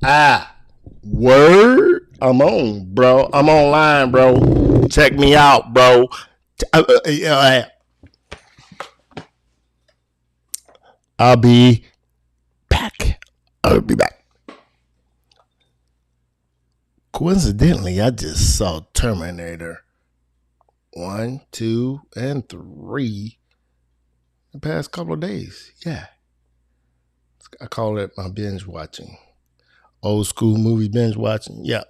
Ah, word. I'm on, bro. I'm online, bro. Check me out, bro. I'll be back. I'll be back. Coincidentally, I just saw Terminator 1, 2, and 3 the past couple of days. Yeah. I call it my binge watching. Old school movie binge watching. Yeah.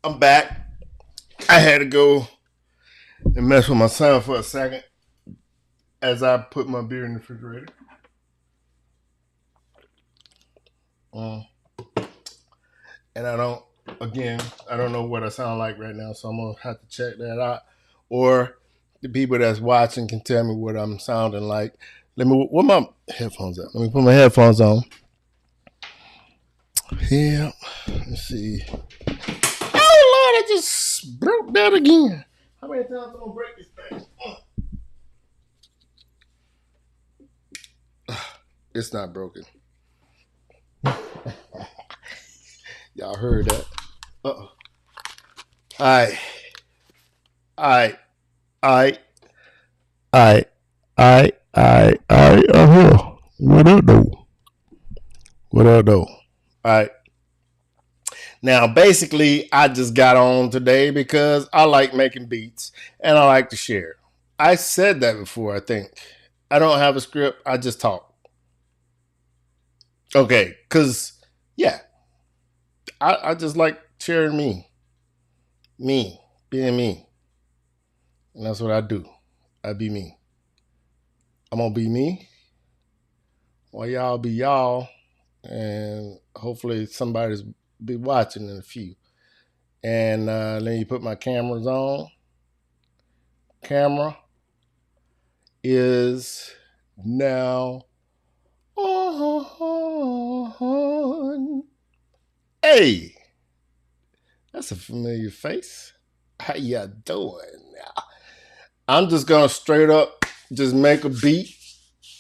I'm back. I had to go and mess with my son for a second as I put my beer in the refrigerator. Um, and I don't know what I sound like right now, so I'm gonna have to check that out. Or the people that's watching can tell me what I'm sounding like. Where my headphones at? Let me put my headphones on. Yeah, let's see. Oh Lord, I just broke that again. How many times am I gonna break this thing? It's not broken. Y'all heard that? Uh-oh. All right, all right, all right, all right, all right, all right, all right. I'm here. What up, though? What up, though? All right. Now, basically, I just got on today because I like making beats and I like to share. I said that before, I think. I don't have a script, I just talk. Okay, because, yeah, I just like sharing me, being me. And that's what I do. I be me. I'm going to be me while y'all be y'all. And hopefully somebody's be watching in a few. And let me put my cameras on. Camera is now on. Hey, that's a familiar face. How ya doing now? I'm just gonna straight up just make a beat.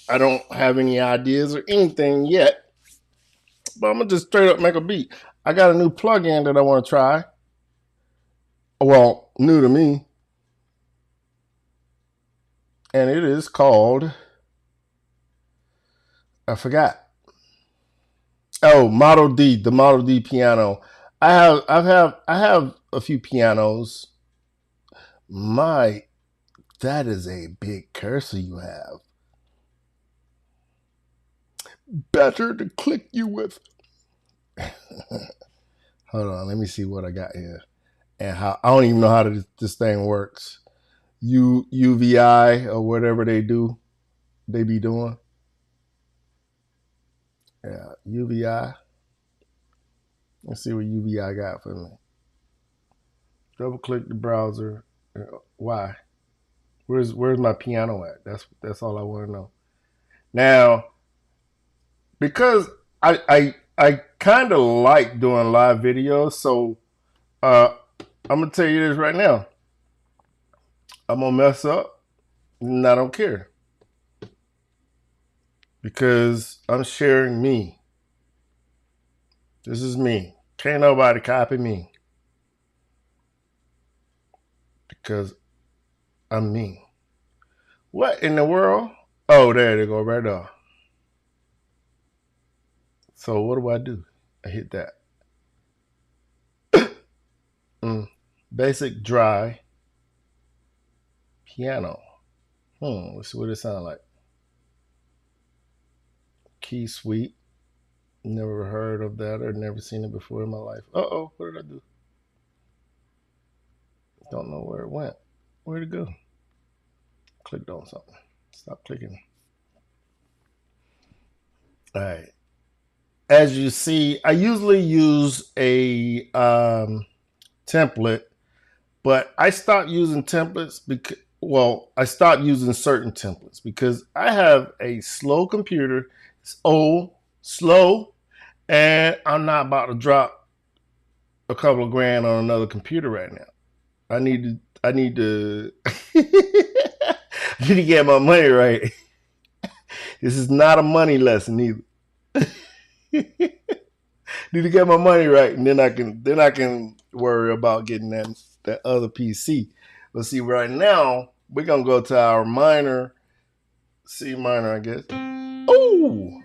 I don't have any ideas or anything yet, but I'm gonna just straight up make a beat. I got a new plugin that I want to try. Well, new to me, and it is called, I forgot. Oh, Model D, the Model D piano. I have a few pianos. My, that is a big cursor you have. Better to click you with. Hold on, let me see what I got here and how. I don't even know how this thing works. UVI or whatever they do, they be doing. Yeah, UVI. Let's see what UVI got for me. Double click the browser. Why? Where's my piano at? That's all I want to know. Now, because I kind of like doing live videos, so I'm gonna tell you this right now. I'm gonna mess up, and I don't care because I'm sharing me. This is me. Can't nobody copy me because I'm me. What in the world? Oh, there they go right there. So what do? I hit that. Basic dry piano. Let's see what it sounds like. Key suite. Never heard of that or never seen it before in my life. Uh-oh, what did I do? Don't know where it went. Where'd it go? Clicked on something. Stop clicking. All right. As you see, I usually use a template, but I stopped using templates because, well, I stopped using certain templates because I have a slow computer. It's old, slow, and I'm not about to drop a couple of grand on another computer right now. I need to I need to get my money right. This is not a money lesson either. Need to get my money right, and then I can worry about getting that other PC. Let's see. Right now, we're gonna go to our minor, C minor, I guess. Oh,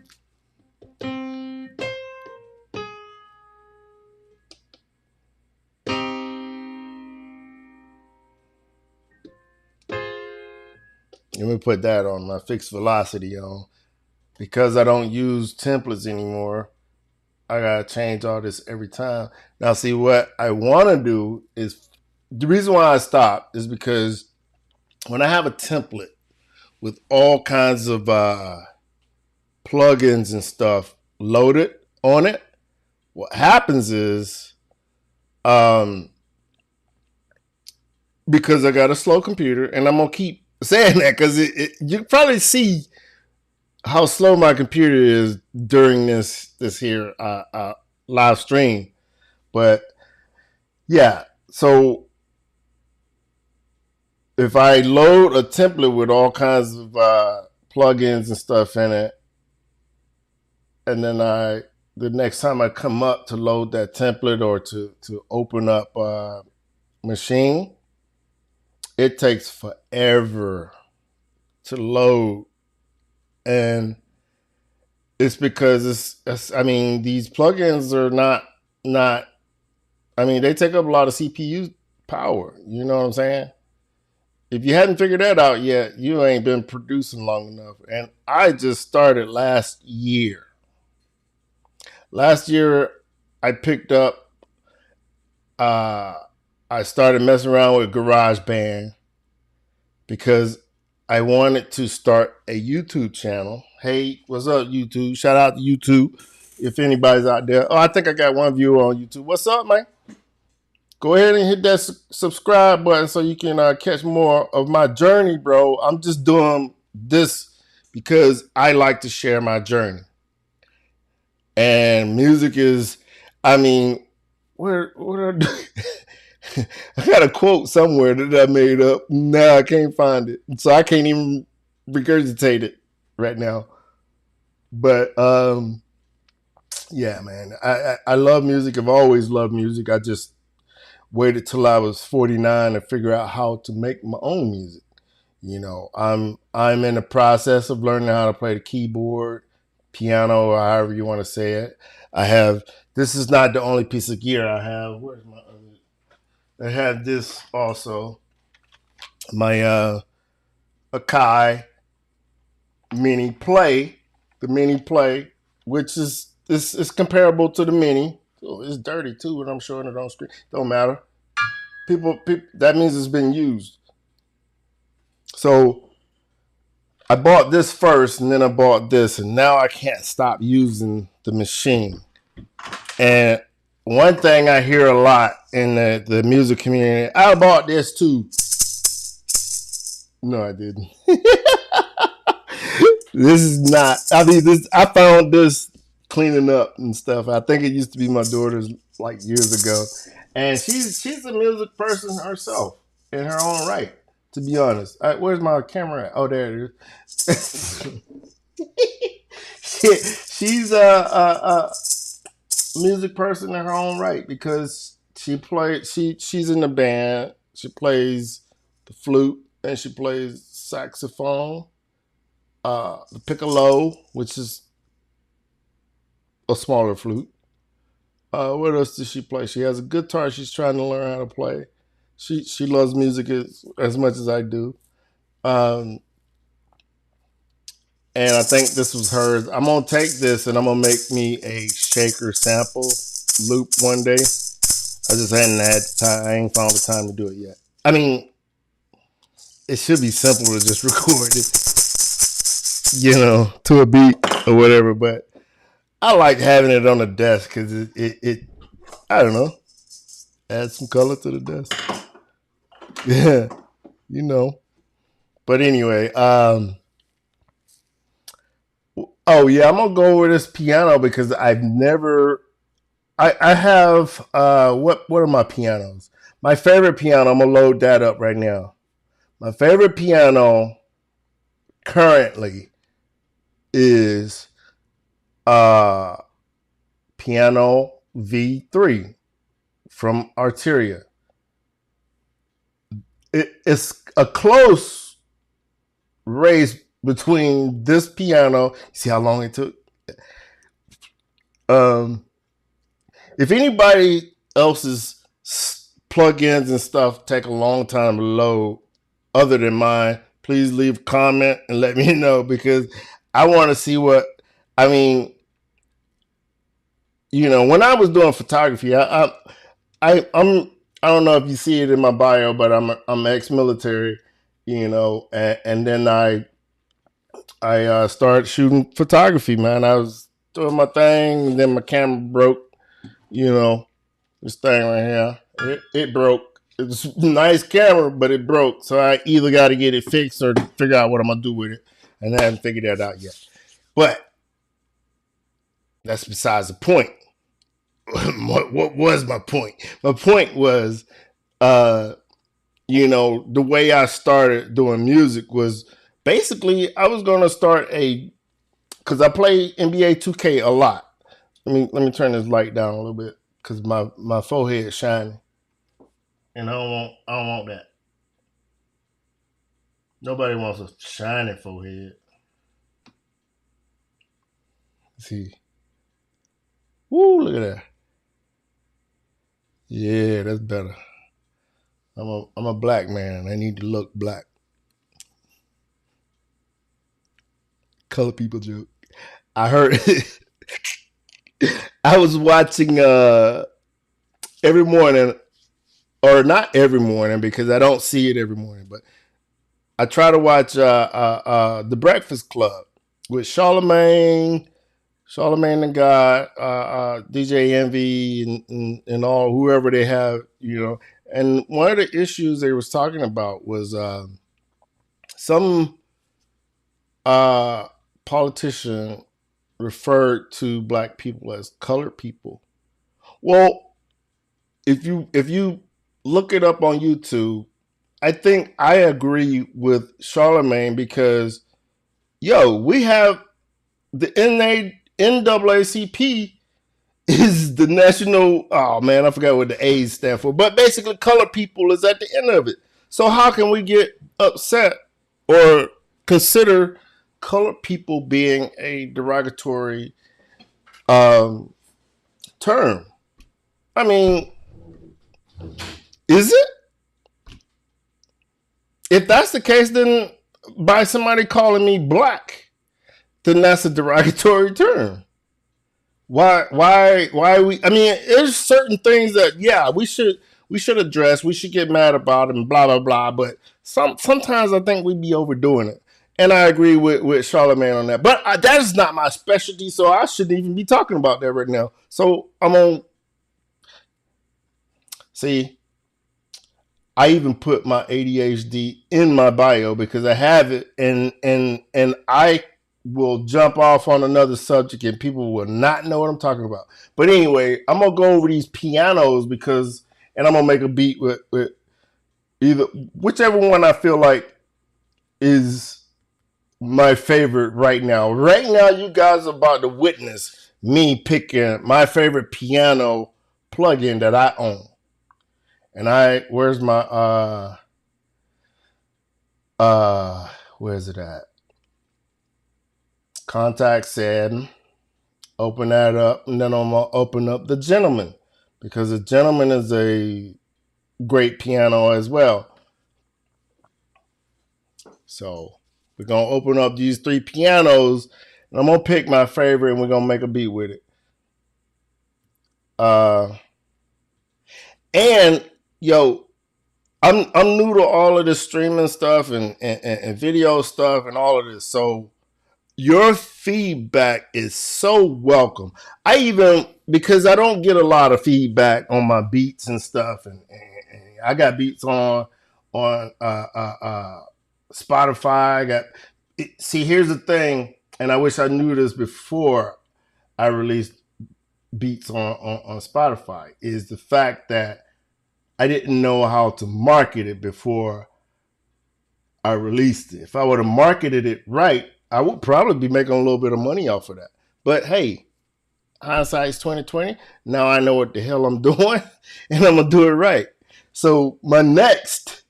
let me put that on my fixed velocity on because I don't use templates anymore. I gotta change all this every time. Now, see what I want to do is the reason why I stopped is because when I have a template with all kinds of plugins and stuff loaded on it, what happens is, because I got a slow computer, and I'm gonna keep saying that because you probably see how slow my computer is during this here live stream. But yeah, so if I load a template with all kinds of plugins and stuff in it, and then the next time I come up to load that template or to open up Maschine, it takes forever to load, and it's because it's I mean, these plugins are not. I mean, they take up a lot of CPU power. You know what I'm saying? If you hadn't figured that out yet, you ain't been producing long enough. And I just started last year. Last year, I picked up. I started messing around with GarageBand because I wanted to start a YouTube channel. Hey, what's up, YouTube? Shout out to YouTube if anybody's out there. Oh, I think I got one viewer on YouTube. What's up, man? Go ahead and hit that subscribe button so you can catch more of my journey, bro. I'm just doing this because I like to share my journey. And music is, I mean, what I do? I got a quote somewhere that I made up. Now I can't find it. So I can't even regurgitate it right now. But yeah, man. I love music. I've always loved music. I just waited till I was 49 to figure out how to make my own music. You know, I'm in the process of learning how to play the keyboard, piano, or however you want to say it. This is not the only piece of gear I have. Where's my other? I have this also. My Akai mini play, the mini play, which is comparable to the mini. Oh, it's dirty too when I'm showing it on screen. Don't matter. People, that means it's been used. So I bought this first, and then I bought this, and now I can't stop using the Maschine. And one thing I hear a lot in the music community, I bought this too. No, I didn't. This is not. I mean, I found this cleaning up and stuff. I think it used to be my daughter's like years ago, and she's a music person herself in her own right. To be honest, where's my camera at? Oh, there it is. She's music person in her own right because she's in the band. She plays the flute and she plays saxophone, the piccolo, which is a smaller flute. What else does she play? She has a guitar she's trying to learn how to play. She loves music as much as I do. Um, and I think this was hers. I'm gonna take this and I'm gonna make me a shaker sample loop one day. I just hadn't had time. I ain't found the time to do it yet. I mean, it should be simple to just record it, to a beat or whatever. But I like having it on the desk because it I don't know, add some color to the desk. Yeah, you know. But anyway, oh yeah, I'm gonna go over this piano because I've never. I have what are my pianos? My favorite piano. I'm gonna load that up right now. My favorite piano currently is uh piano V3 from Arteria. It's a close race between this piano. See how long it took? Um, if anybody else's plugins and stuff take a long time to load, other than mine, please leave a comment and let me know because I want to see what. I mean, when I was doing photography, I'm I don't know if you see it in my bio, but I'm ex-military, and then I started shooting photography, man. I was doing my thing, and then my camera broke. This thing right here, it broke. It's a nice camera, but it broke. So I either got to get it fixed or figure out what I'm gonna do with it, and I haven't figured that out yet. But that's besides the point. What was my point? My point was, the way I started doing music was basically I was gonna start because I play NBA 2K a lot. Let me turn this light down a little bit because my forehead is shining, and I don't want that. Nobody wants a shiny forehead. Let's see, woo, look at that. Yeah, that's better. I'm a black man. I need to look black. Color people joke. I heard. I was watching every morning, or not every morning because I don't see it every morning, but I try to watch The Breakfast Club with Charlemagne the God, DJ Envy, and all whoever they have. And one of the issues they was talking about was some politician referred to black people as colored people. Well, if you look it up on YouTube, I think I agree with Charlemagne because we have the NAACP is the national. Oh man, I forgot what the A's stand for, but basically, colored people is at the end of it. So how can we get upset or consider colored people being a derogatory um, term? I mean, is it? If that's the case, then by somebody calling me black, then that's a derogatory term. Why we? I mean, there's certain things that we should address. We should get mad about and blah blah blah. But sometimes I think we be overdoing it, and I agree with Charlemagne on that. But that is not my specialty, so I shouldn't even be talking about that right now. So I'm on. See, I even put my ADHD in my bio because I have it, and I will jump off on another subject, and people will not know what I'm talking about. But anyway, I'm gonna go over these pianos and I'm gonna make a beat with either whichever one I feel like is my favorite right now. Right now, you guys are about to witness me picking my favorite piano plugin that I own. And where's my where's it at? Contact setting. Open that up, and then I'm gonna open up the Gentleman, because the Gentleman is a great piano as well. So we're gonna open up these 3 pianos, and I'm gonna pick my favorite, and we're gonna make a beat with it. And yo, I'm new to all of this streaming stuff and video stuff and all of this. So your feedback is so welcome. I even, because I don't get a lot of feedback on my beats and stuff, and I got beats on Spotify. See, here's the thing, and I wish I knew this before I released beats on Spotify, is the fact that I didn't know how to market it before I released it. If I would have marketed it right, I would probably be making a little bit of money off of that. But hey, hindsight's 2020. Now I know what the hell I'm doing, and I'm gonna do it right. So my next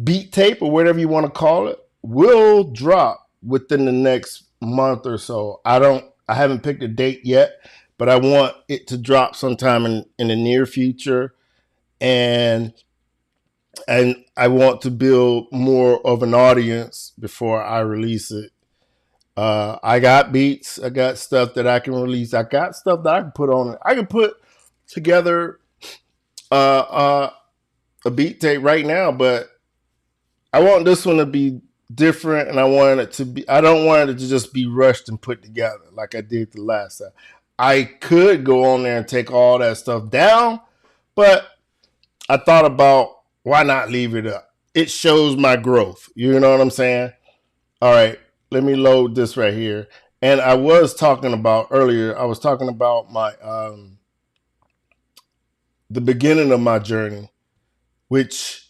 beat tape, or whatever you want to call it, will drop within the next month or so. I haven't picked a date yet, but I want it to drop sometime in the near future, and I want to build more of an audience before I release it. I got beats. I got stuff that I can release. I got stuff that I can put on it. I can put together a beat tape right now, but I want this one to be different, and I don't want it to just be rushed and put together like I did the last time. I could go on there and take all that stuff down, but I thought about, why not leave it up? It shows my growth. You know what I'm saying? All right, let me load this right here. And I was talking about my the beginning of my journey, which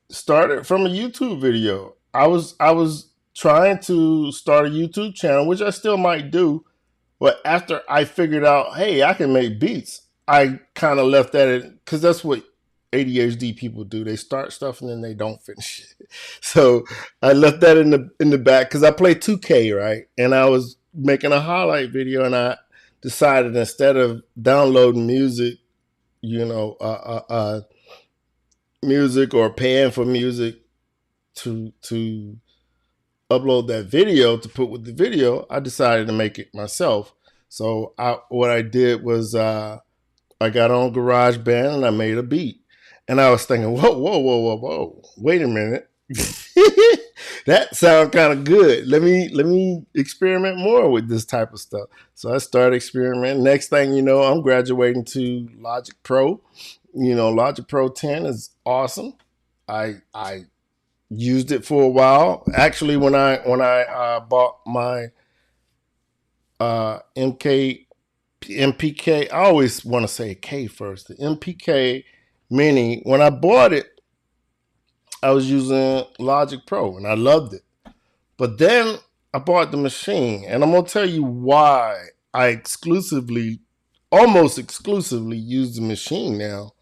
started from a YouTube video. I was trying to start a YouTube channel, which I still might do, but after I figured out, hey, I can make beats, I kind of left that in, because that's what ADHD people do. They start stuff and then they don't finish it. So I left that in the back, because I play 2K, right? And I was making a highlight video, and I decided, instead of downloading music, music, or paying for music to upload that video to put with the video, I decided to make it myself. So what I did was I got on GarageBand and I made a beat. And I was thinking, whoa, wait a minute. That sounds kind of good. Let me experiment more with this type of stuff. So I started experimenting. Next thing you know, I'm graduating to Logic Pro. Logic Pro 10 is awesome. I used it for a while. Actually, when I bought my MPK, I always want to say K first. The MPK Mini, when I bought it, I was using Logic Pro, and I loved it. But then I bought the Maschine, and I'm going to tell you why I almost exclusively use the Maschine now.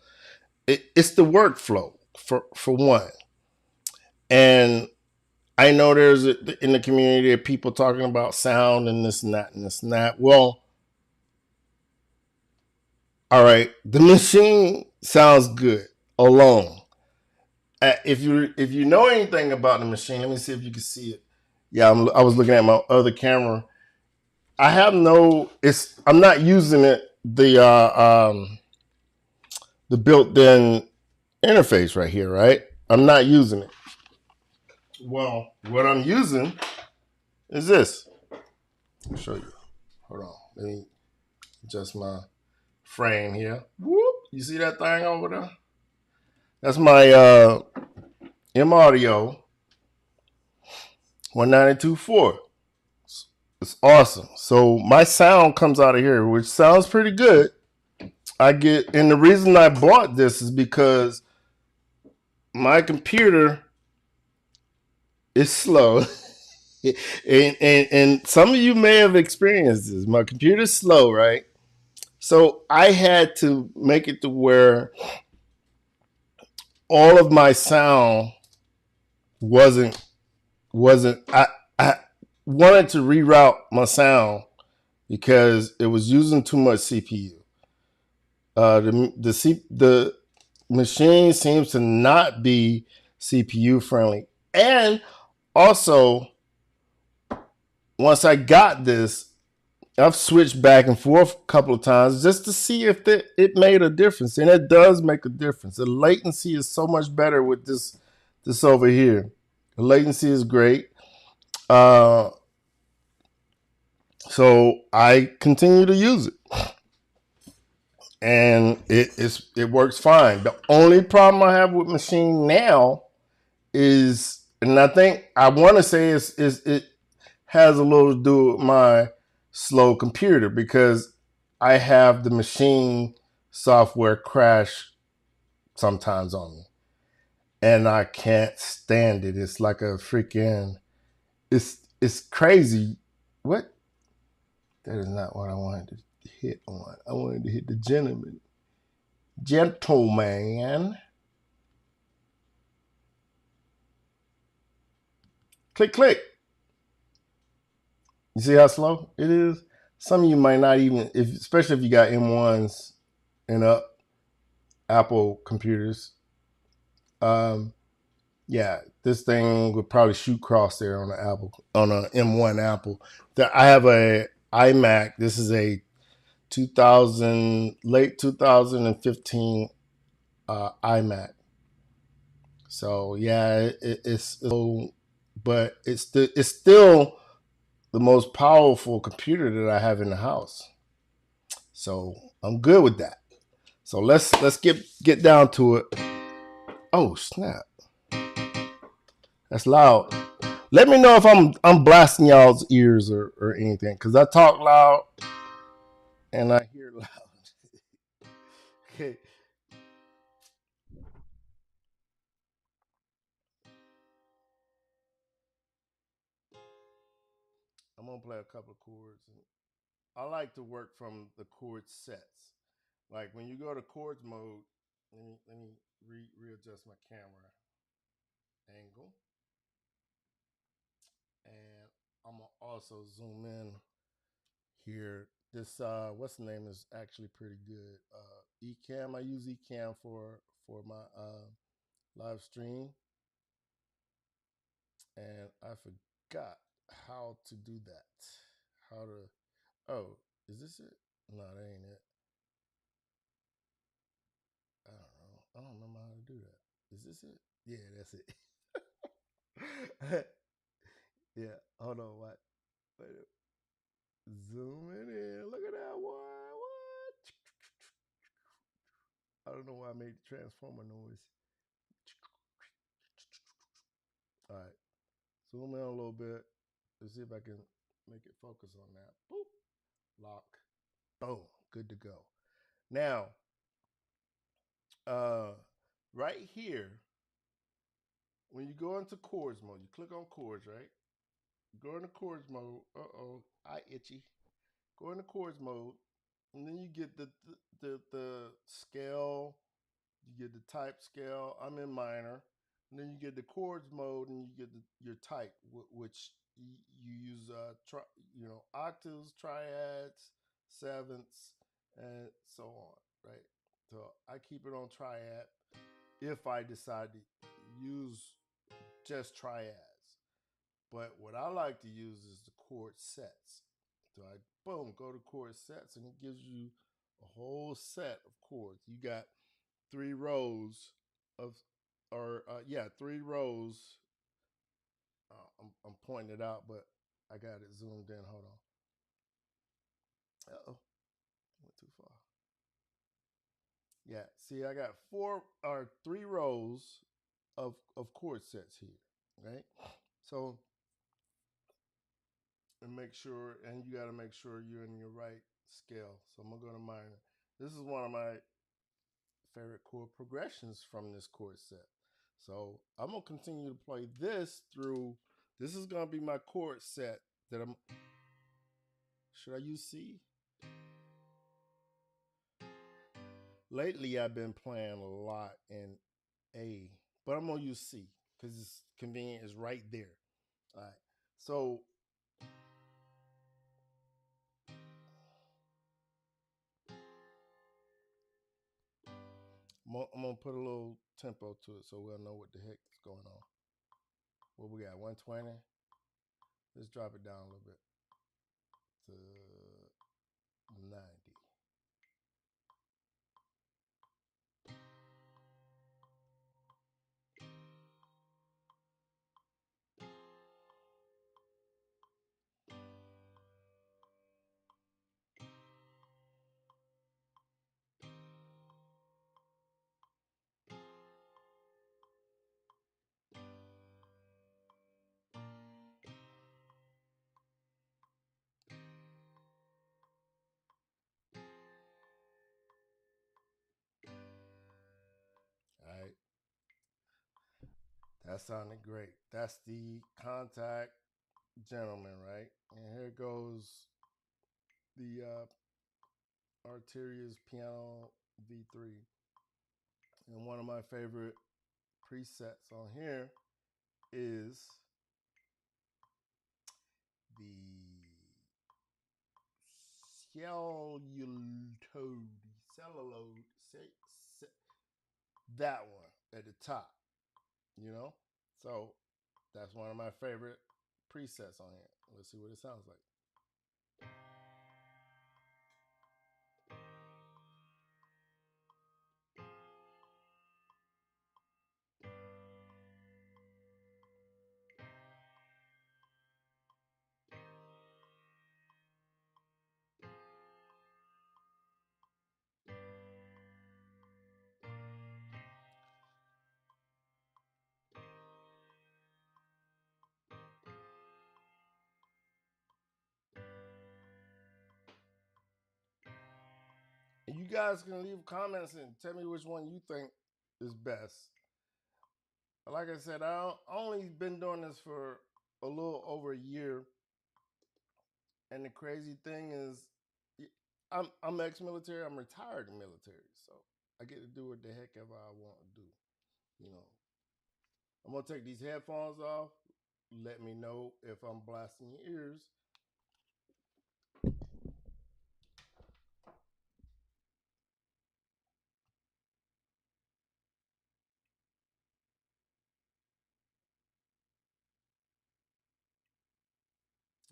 It's the workflow, for one. And I know there's in the community there are people talking about sound and this and that and this and that. Well, all right, the Maschine sounds good alone. If you know anything about the Maschine, let me see if you can see it. Yeah, I was looking at my other camera. I'm not using it, the built-in interface right here, right? I'm not using it. Well, what I'm using is this. I'll show you. Hold on. Let me adjust my frame here. Whoop! You see that thing over there? That's my M Audio 192.4. It's awesome. So my sound comes out of here, which sounds pretty good. And the reason I bought this is because my computer is slow. And some of you may have experienced this. My computer's slow, right? So I had to make it to where all of my sound wasn't wasn't I wanted to reroute my sound because it was using too much CPU. The machine seems to not be CPU friendly, and also once I got this, I've switched back and forth a couple of times just to see if it made a difference, and it does make a difference. The latency is so much better with this over here. The latency is great. Uh, so I continue to use it, and it works fine. The only problem I have with Maschine now is, and I think I want to say is it has a little to do with my slow computer because I have the Maschine software crash sometimes on me, and I can't stand it. It's like a freaking it's crazy. What? That is not what I wanted to hit on. I wanted to hit the gentleman. Click, click. You see how slow it is? Some of you might not even, especially if you got M1s and up Apple computers. Um, yeah, this thing would probably shoot cross there on an M1 Apple. I have a iMac. This is a 2000 late 2015 iMac. So yeah, it's but it's still the most powerful computer that I have in the house. So I'm good with that. So let's get down to it. Oh snap, that's loud. Let me know if I'm blasting y'all's ears or anything, because I talk loud and I hear loud. Okay, I'm gonna play a couple of chords. I like to work from the chord sets. Like when you go to chords mode, let me readjust my camera angle, and I'm gonna also zoom in here. This what's the name is actually pretty good. Ecamm. I use Ecamm for my live stream, and I forgot how to do that. How to? Oh, is this it? No, that ain't it. I don't know. I don't remember how to do that. Is this it? Yeah, that's it. Yeah. Hold on. What? Wait. Zooming in. Look at that one. What? I don't know why I made the transformer noise. All right. Zoom in a little bit. Let's see if I can make it focus on that. Boop. Lock. Boom. Good to go. Now, uh, right here, when you go into chords mode, you click on chords, right? Go into chords mode. I itchy. Go into chords mode, and then you get the scale. You get the type scale. I'm in minor. And then you get the chords mode, and you get your type, which you use octaves, triads, sevenths, and so on, right? So I keep it on triad if I decide to use just triads. But what I like to use is the chord sets. So I boom go to chord sets, and it gives you a whole set of chords. You got 3 rows of, or yeah, 3 rows. I'm pointing it out, but I got it zoomed in. Hold on. Uh oh, went too far. Yeah, see, I got 3 rows of chord sets here, right? So and make sure, and you got to make sure you're in your right scale. So I'm gonna go to minor. This is one of my favorite chord progressions from this chord set. So I'm gonna continue to play this through This is gonna be my chord set that I'm. Should I use C? Lately, I've been playing a lot in A, but I'm gonna use C because it's convenient. It's right there. All right. So I'm gonna put a little tempo to it so we'll know what the heck is going on. What we got? 120. Let's drop it down a little bit to 90. All right. That sounded great. That's the contact gentleman, right? And here goes the Arteria's Piano V3. And one of my favorite presets on here is the cellulose, that one at the top, you know? So that's one of my favorite presets on here. Let's see what it sounds like. And you guys can leave comments and tell me which one you think is best. Like I said, I only been doing this for a little over a year, and the crazy thing is, I'm ex-military. I'm retired military, so I get to do what the heck ever I want to do. You know, I'm gonna take these headphones off. Let me know if I'm blasting your ears.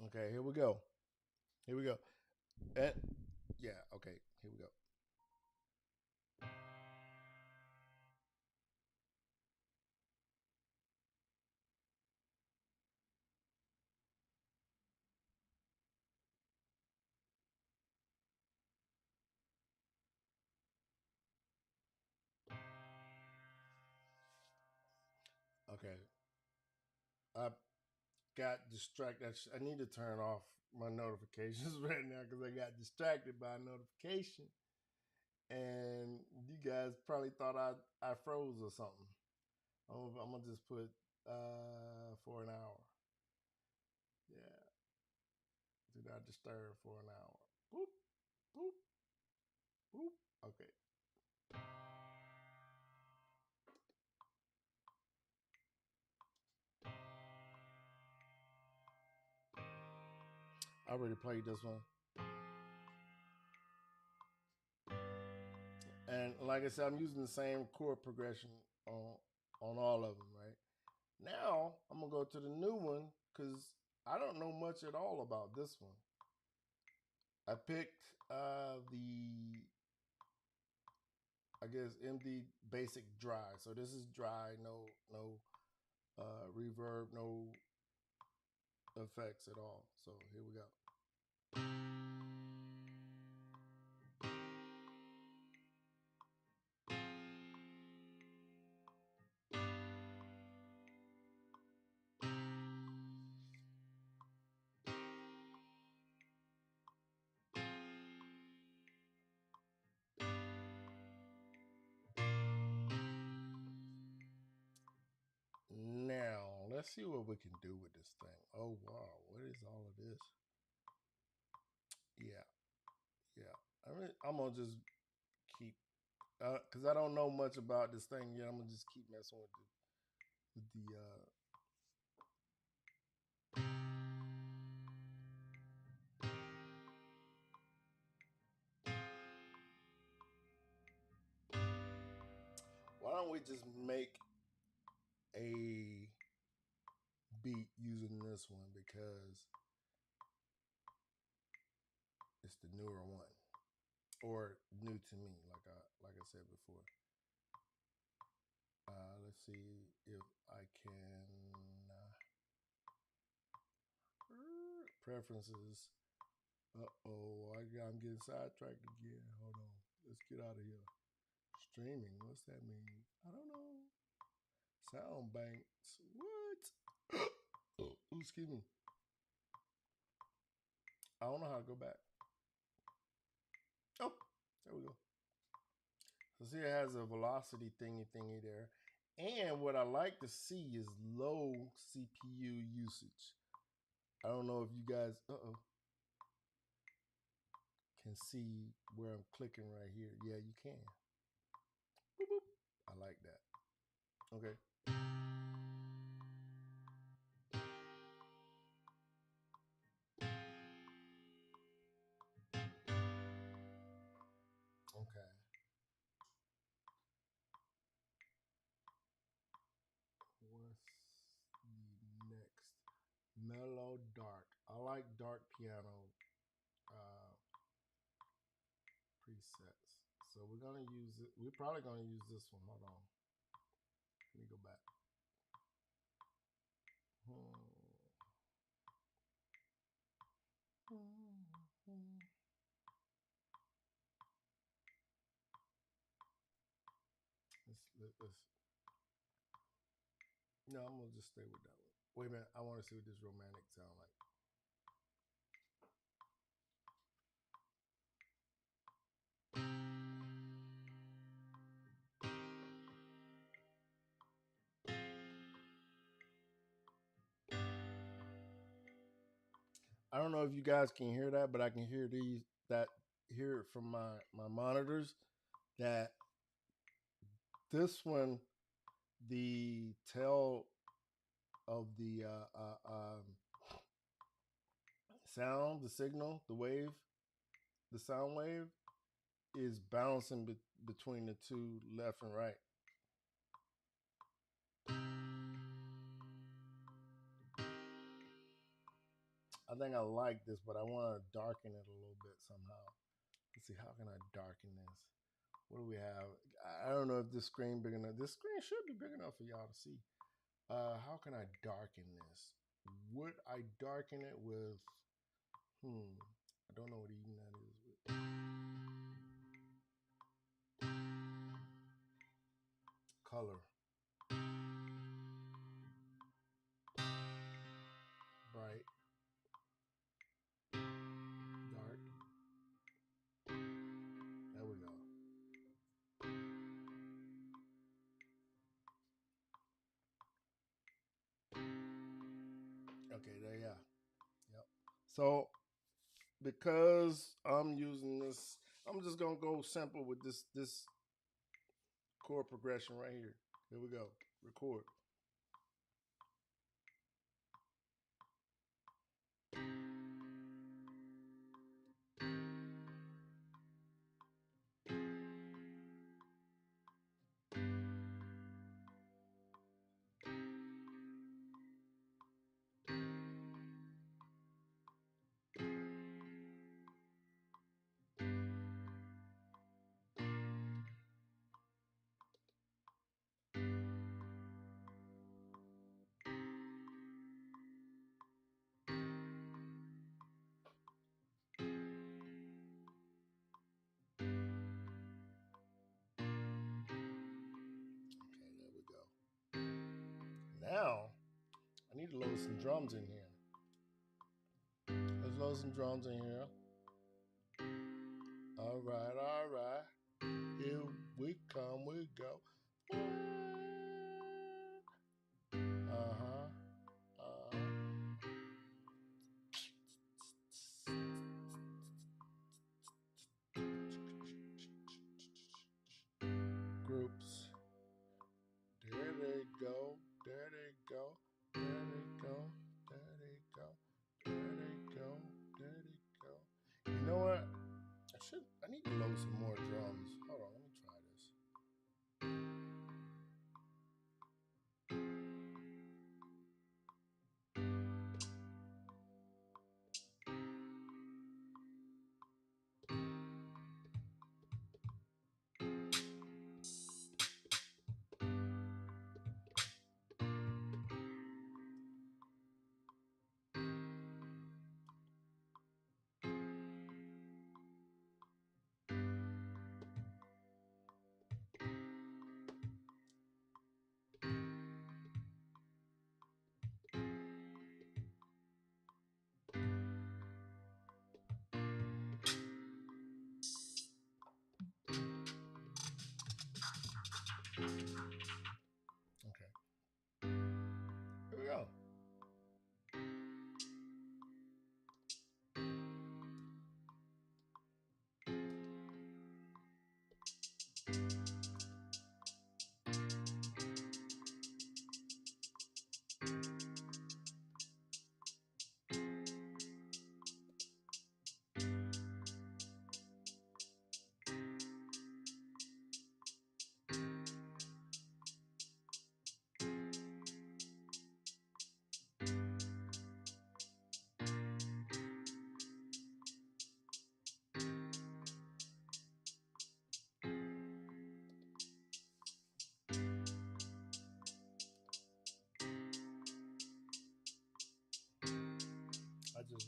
Okay, here we go. Here we go. And yeah, okay, here we go. Okay, I got distracted. I need to turn off my notifications right now because I got distracted by a notification, and you guys probably thought I froze or something. I'm gonna just put for an hour. Yeah, do not disturb for an hour. Boop, boop, boop. Okay. I already played this one. And like I said, I'm using the same chord progression on all of them, right? Now I'm gonna go to the new one because I don't know much at all about this one. I picked the I guess MD basic dry. So this is dry, no reverb, no effects at all. So here we go. Now let's see what we can do with this thing. Oh wow, what is all of this? Yeah, yeah. I'm gonna just keep, cause I don't know much about this thing yet. I'm gonna just keep messing with the. Why don't we just make a beat using this one because it's the newer one, or new to me, like I said before. Let's see if I can preferences. I'm getting sidetracked again. Hold on, let's get out of here. Streaming, what's that mean? I don't know. Sound banks, what? Oh, excuse me. I don't know how to go back. Oh, there we go. So see, it has a velocity thingy there. And what I like to see is low CPU usage. I don't know if you guys can see where I'm clicking right here. Yeah, you can. Boop, boop. I like that. Okay. Okay. What's the next? Mellow dark. I like dark piano presets. So we're gonna use it. We're probably gonna use this one. Hold on. Let me go back. Let's no, I'm gonna just stay with that one. Wait a minute, I want to see what this romantic sound like. I don't know if you guys can hear that, but I can hear hear it from my monitors that this one, the tail of the sound, the signal, the wave, the sound wave is bouncing between the two, left and right. I think I like this, but I want to darken it a little bit somehow. Let's see, how can I darken this? What do we have? I don't know if this screen big enough. This screen should be big enough for y'all to see. How can I darken this? Would I darken it with? I don't know what even that is. Color. Bright. Dark. There we go. Okay, there, yeah. Yep. So because I'm using this, I'm just gonna go simple with this chord progression right here. Here we go. Record. Now, I need to load some drums in here. Let's load some drums in here. All right. Here we come, we go. Uh-huh.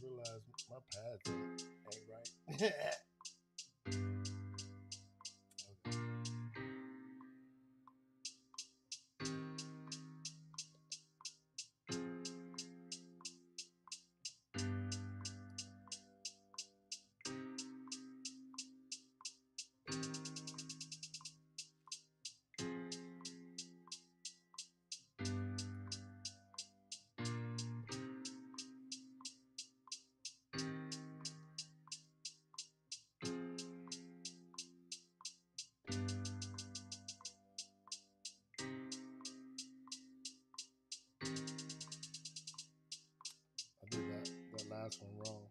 just realized my pads ain't right. I did that last one wrong.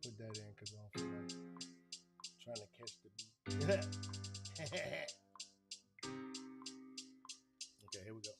Put that in because I don't feel like trying to catch the beat. Okay, here we go.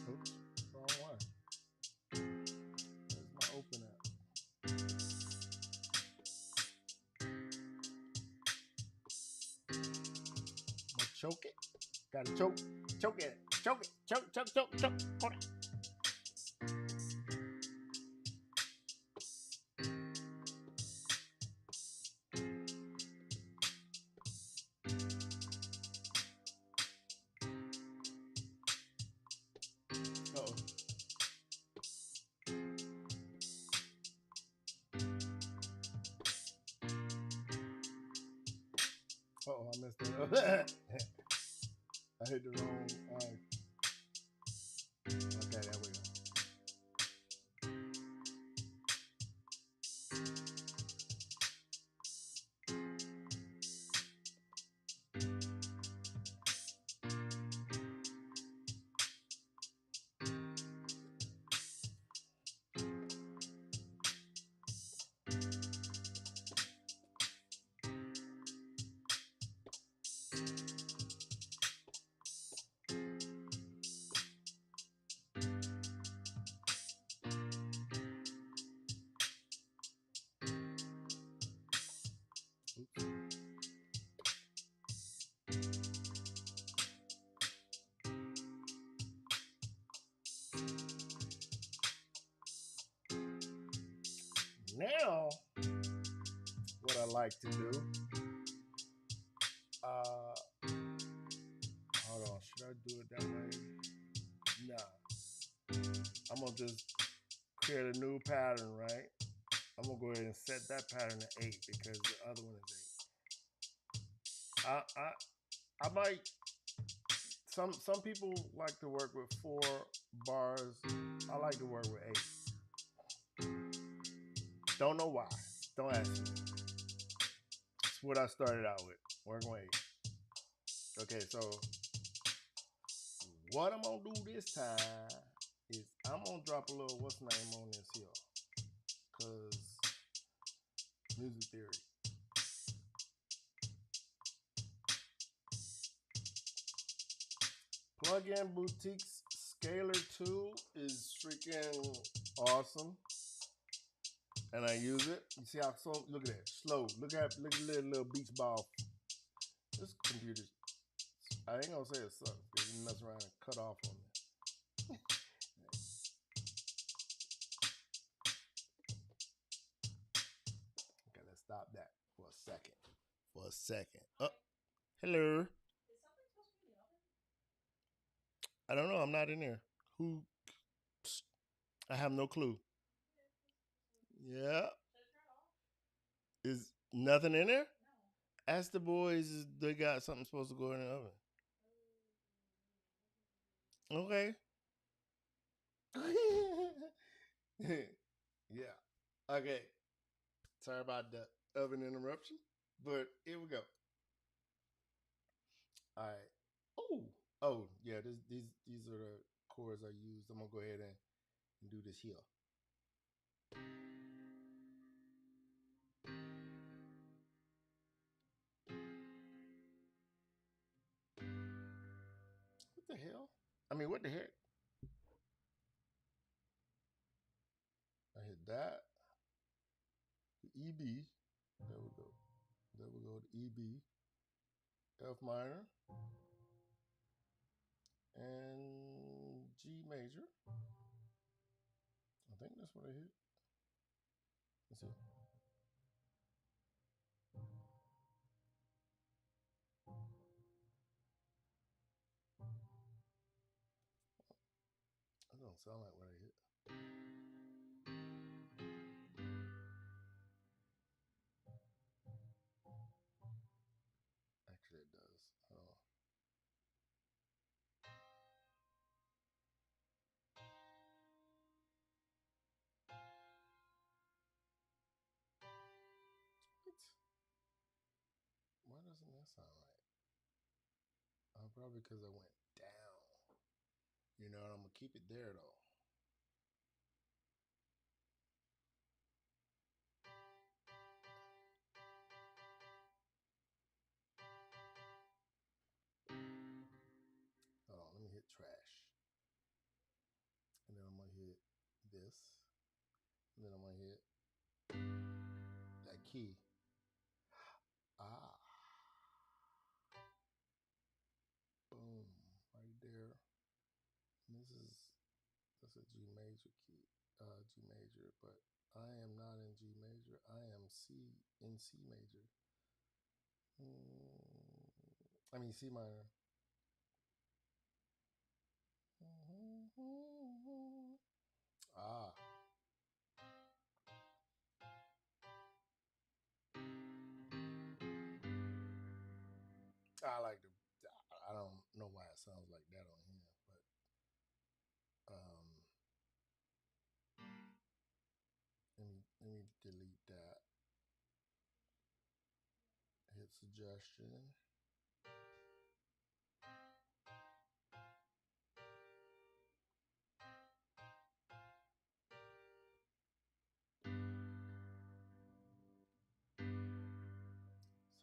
Oops, wrong one. Where's my open at? I'm gonna choke it. Gotta choke it. Choke it. Choke. Hold it. Uh-oh. Uh-oh, I messed that up. I hit the wrong now, what I like to do, hold on, should I do it that way? Nah. I'm gonna just create a new pattern, right? I'm gonna go ahead and set that pattern to 8 because the other one is 8. I might. Some people like to work with 4 bars. I like to work with 8. Don't know why. Don't ask me. It's what I started out with. Working with 8. Okay, so what I'm gonna do this time is I'm gonna drop a little what's name on this here. Cause music theory. Plug-in Boutique's Scalar 2 is freaking awesome. And I use it. You see how slow? Look at that. Slow. Look at the little beach ball. This computer, I ain't gonna say it sucks because you mess around and cut off on me. Okay, let's stop that for a second. Oh, hello. I don't know. I'm not in there. Who? I have no clue. Yeah. Is nothing in there? Ask the boys. They got something supposed to go in the oven. Okay. Yeah. Okay. Sorry about the oven interruption, but here we go. All right. Oh, yeah. These are the chords I used. I'm gonna go ahead and do this here. What the hell? I mean, what the heck? I hit that. The EB. There we go. There we go. The EB. F minor. And G major. I think that's what I hit. Let's see. That don't sound like what I hit. Actually, it does. Oh. What? Why doesn't that sound right? Probably because I went down. You know, I'm gonna keep it there though. Hold on, let me hit trash. And then I'm gonna hit this. And then I'm gonna hit that key. Ah. Boom. Right there. And that's a G major key. G major, but I am not in G major. I am in C major. I mean C minor. Ah. I like the. I don't know why it sounds like that on here, but let me delete that. Hit suggestion.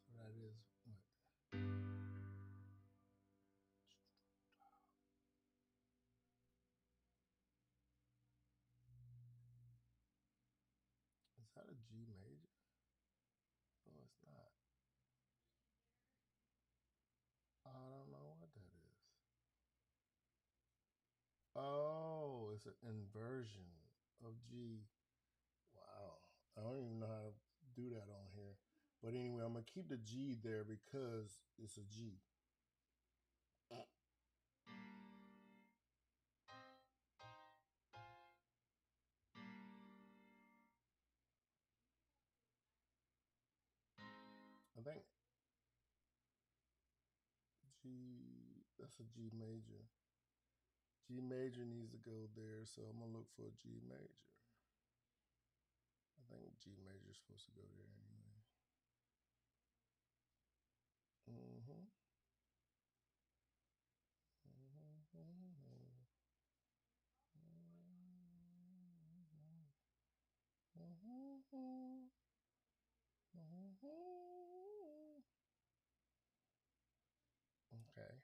So that is what? Is that a G major? No, it's not. I don't know what that is. Oh, it's an inversion of G. Wow. don't even know how to do that on here. But anyway, I'm gonna keep the G there because it's a G. I think G, that's a G major. G major needs to go there, so I'm gonna look for a G major. I think G major is supposed to go there anyway. Mm-hmm. Mm-hmm. Mm-hmm. Mm-hmm. Okay.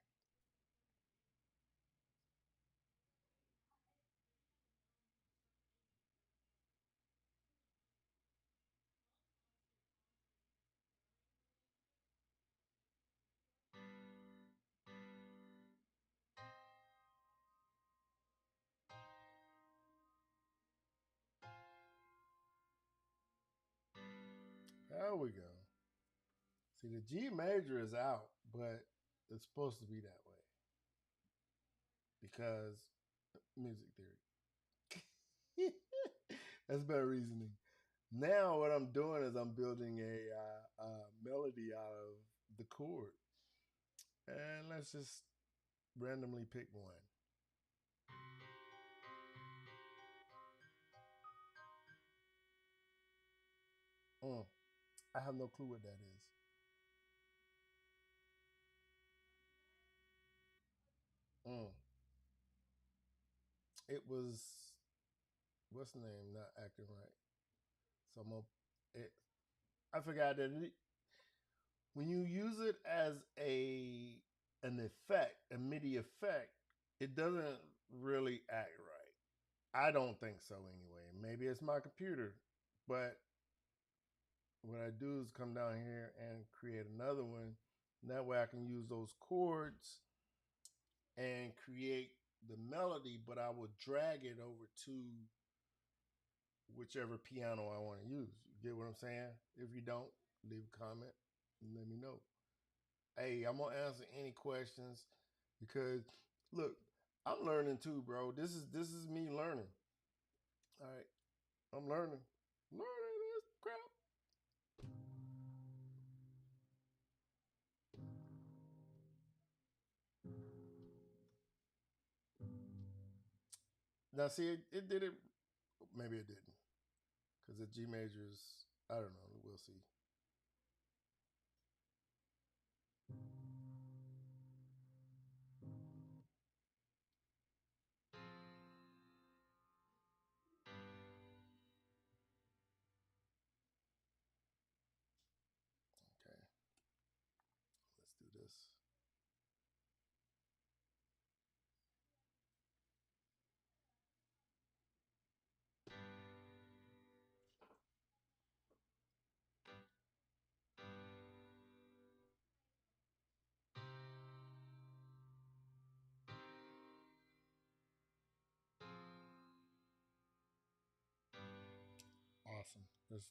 There we go. See, the G major is out, but it's supposed to be that way because music theory. That's better reasoning. Now, what I'm doing is I'm building a melody out of the chord, and let's just randomly pick one. Mm, I have no clue what that is. Mm, it was what's the name? Not acting right. So I'm gonna. It, I forgot that when you use it as an effect, a MIDI effect, it doesn't really act right. I don't think so anyway. Maybe it's my computer, but what I do is come down here and create another one. That way I can use those chords and create the melody, but I will drag it over to whichever piano I want to use. You get what I'm saying? If you don't, leave a comment and let me know. Hey, I'm gonna answer any questions because look, I'm learning too, bro. This is me learning. All right, I'm learning. Learning this crap. Now, see, it did it. Maybe it didn't, because the G majors. I don't know. We'll see. Okay, let's do this. Awesome. That's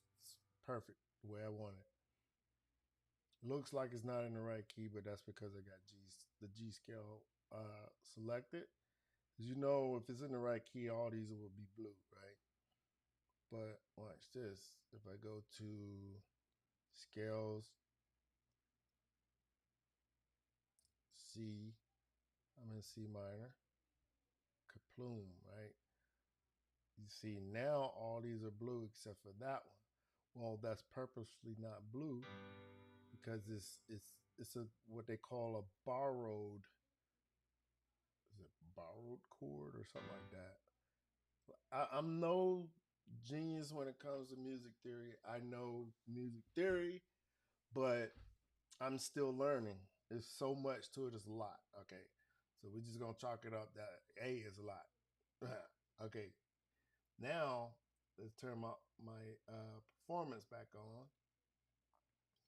perfect the way I want it. Looks like it's not in the right key, but that's because I got the G scale selected. As you know, if it's in the right key, all these will be blue, right? But watch this. If I go to scales, C, I'm in C minor, kaploom, right? You see now all these are blue except for that one. Well, that's purposely not blue because it's a what they call a borrowed, is it borrowed chord or something like that. I'm no genius when it comes to music theory. I know music theory, but I'm still learning. There's so much to it. It's a lot. Okay, so we're just gonna chalk it up that A is a lot. Okay, now let's turn my performance back on.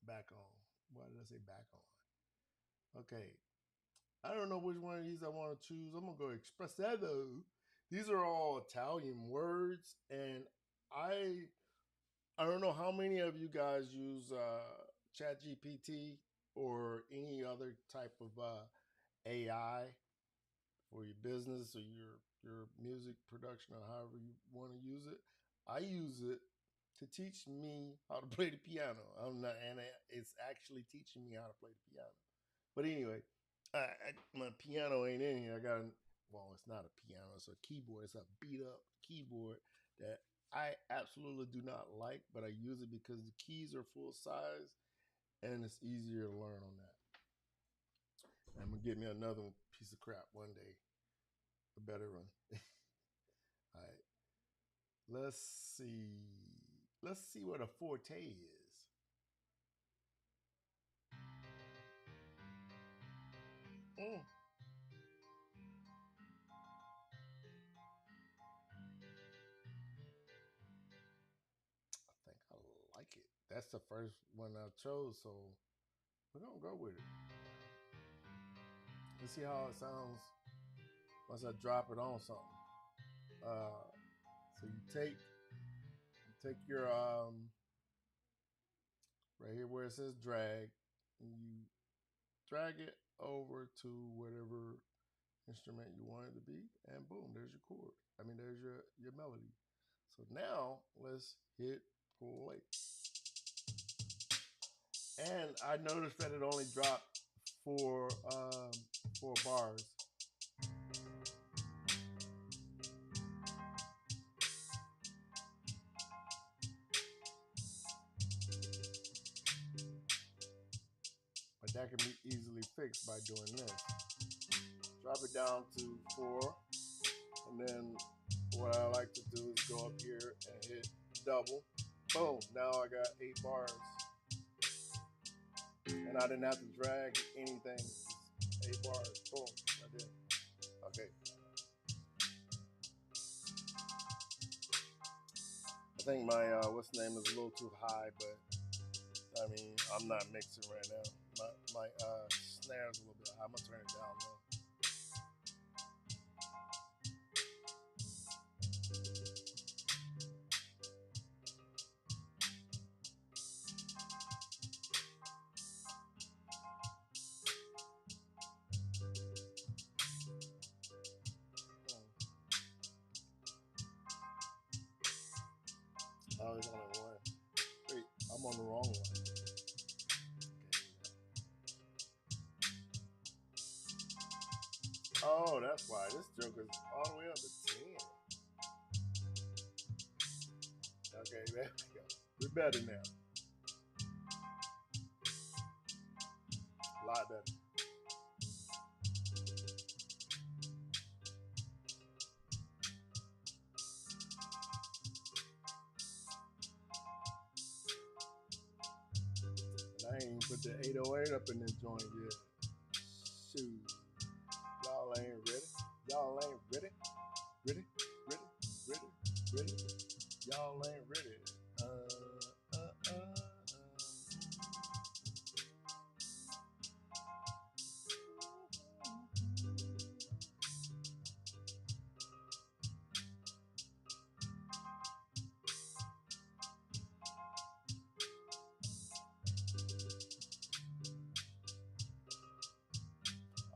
Back on. Why did I say back on? Okay, I don't know which one of these I want to choose. I'm gonna go Expressato. These are all Italian words, and I I don't know how many of you guys use ChatGPT or any other type of AI for your business or your music production or however you want to use it. I use it to teach me how to play the piano. I'm not, and it's actually teaching me how to play the piano. But anyway, my piano ain't in here. I got well, it's not a piano. It's a keyboard. It's a beat up keyboard that I absolutely do not like, but I use it because the keys are full size and it's easier to learn on that. I'm gonna get me another piece of crap one day, a better one. All right, let's see. Let's see what a forte is. Mm, I think I like it. That's the first one I chose, so we're gonna go with it. Let's see how it sounds once I drop it on something. Uh, so you take your right here where it says drag, and you drag it over to whatever instrument you want it to be, and boom, there's your chord. I mean, there's your melody. So now let's hit play. And I noticed that it only dropped four bars. But that can be easily fixed by doing this. Drop it down to 4, and then what I like to do is go up here and hit double. Boom, now I got 8 bars. And I didn't have to drag anything. Just 8 bars. Boom, I did. Okay. I think my what's the name is a little too high, but I mean I'm not mixing right now. My snare's a little bit high. I'm gonna turn it down low. Oh, it's only one. Wait, I'm on the wrong one. Oh, that's why. This joker's all the way up to 10. Okay, there we go. We're better now. A lot better. And I ain't even put the 808 up in this joint yet. Shoot. Y'all ain't ready. Y'all ain't ready. Ready? Ready? Ready? Ready? Y'all ain't ready. Uh, uh.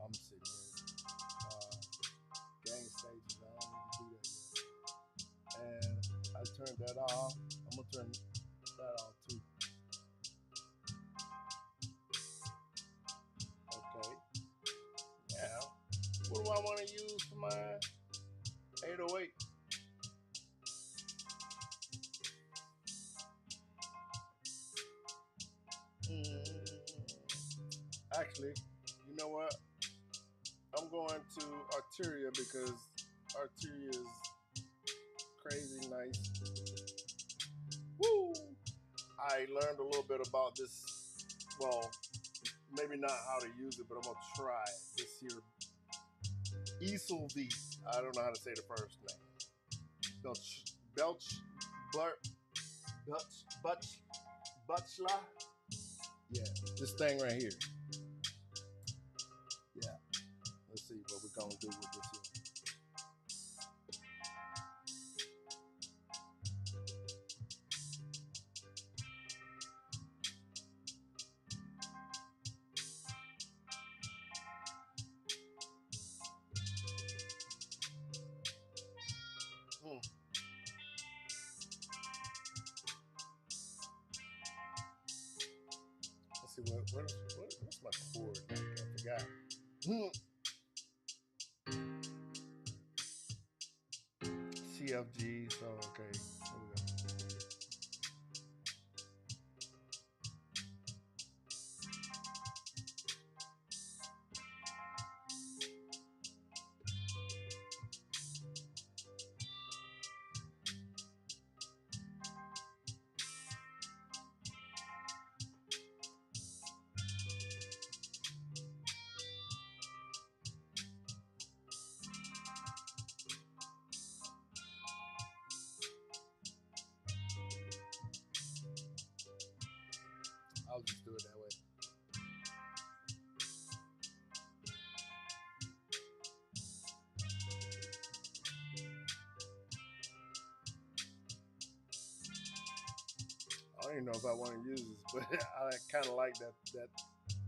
I'm sitting here. Gang stages. I don't need to do that yet. And I turned that off. I'm gonna turn that off too. Okay. Now, what do I want to use for my 808? Actually, you know what? I'm going to Arteria because Arteria is crazy nice. Woo! I learned a little bit about this. Well, maybe not how to use it, but I'm gonna try this here. Easel V. I don't know how to say the first name. Belch, Butchla. Yeah, this thing right here. Yeah. Let's see what we're gonna do with this here. see what's my chord like. I forgot. CFG. So okay, here we go. I'll just do it that way. I don't even know if I want to use this, but I kind of like that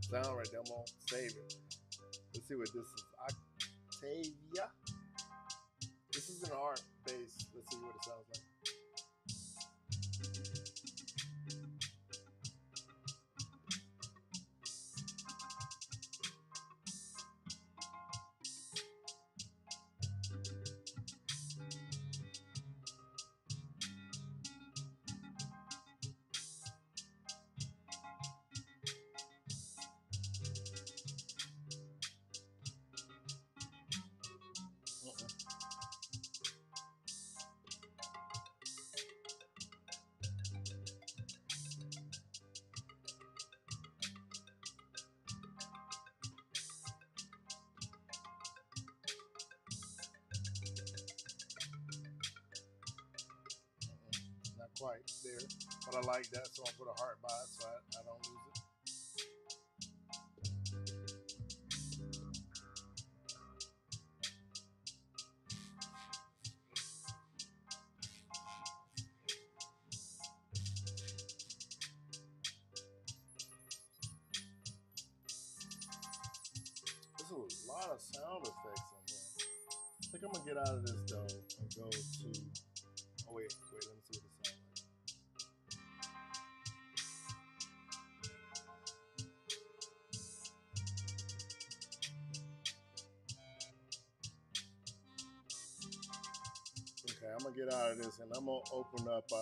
sound right there. I'm gonna save it. Let's see what this is. Octavia. This is an art bass. Let's see what it sounds like. Not quite there, but I like that, so I'll put a heart by it so I don't lose it. There's a lot of sound effects in here. I think I'm gonna get out of this though and go to. Oh wait, let me see what it sounds like. Okay, I'm gonna get out of this and I'm gonna open up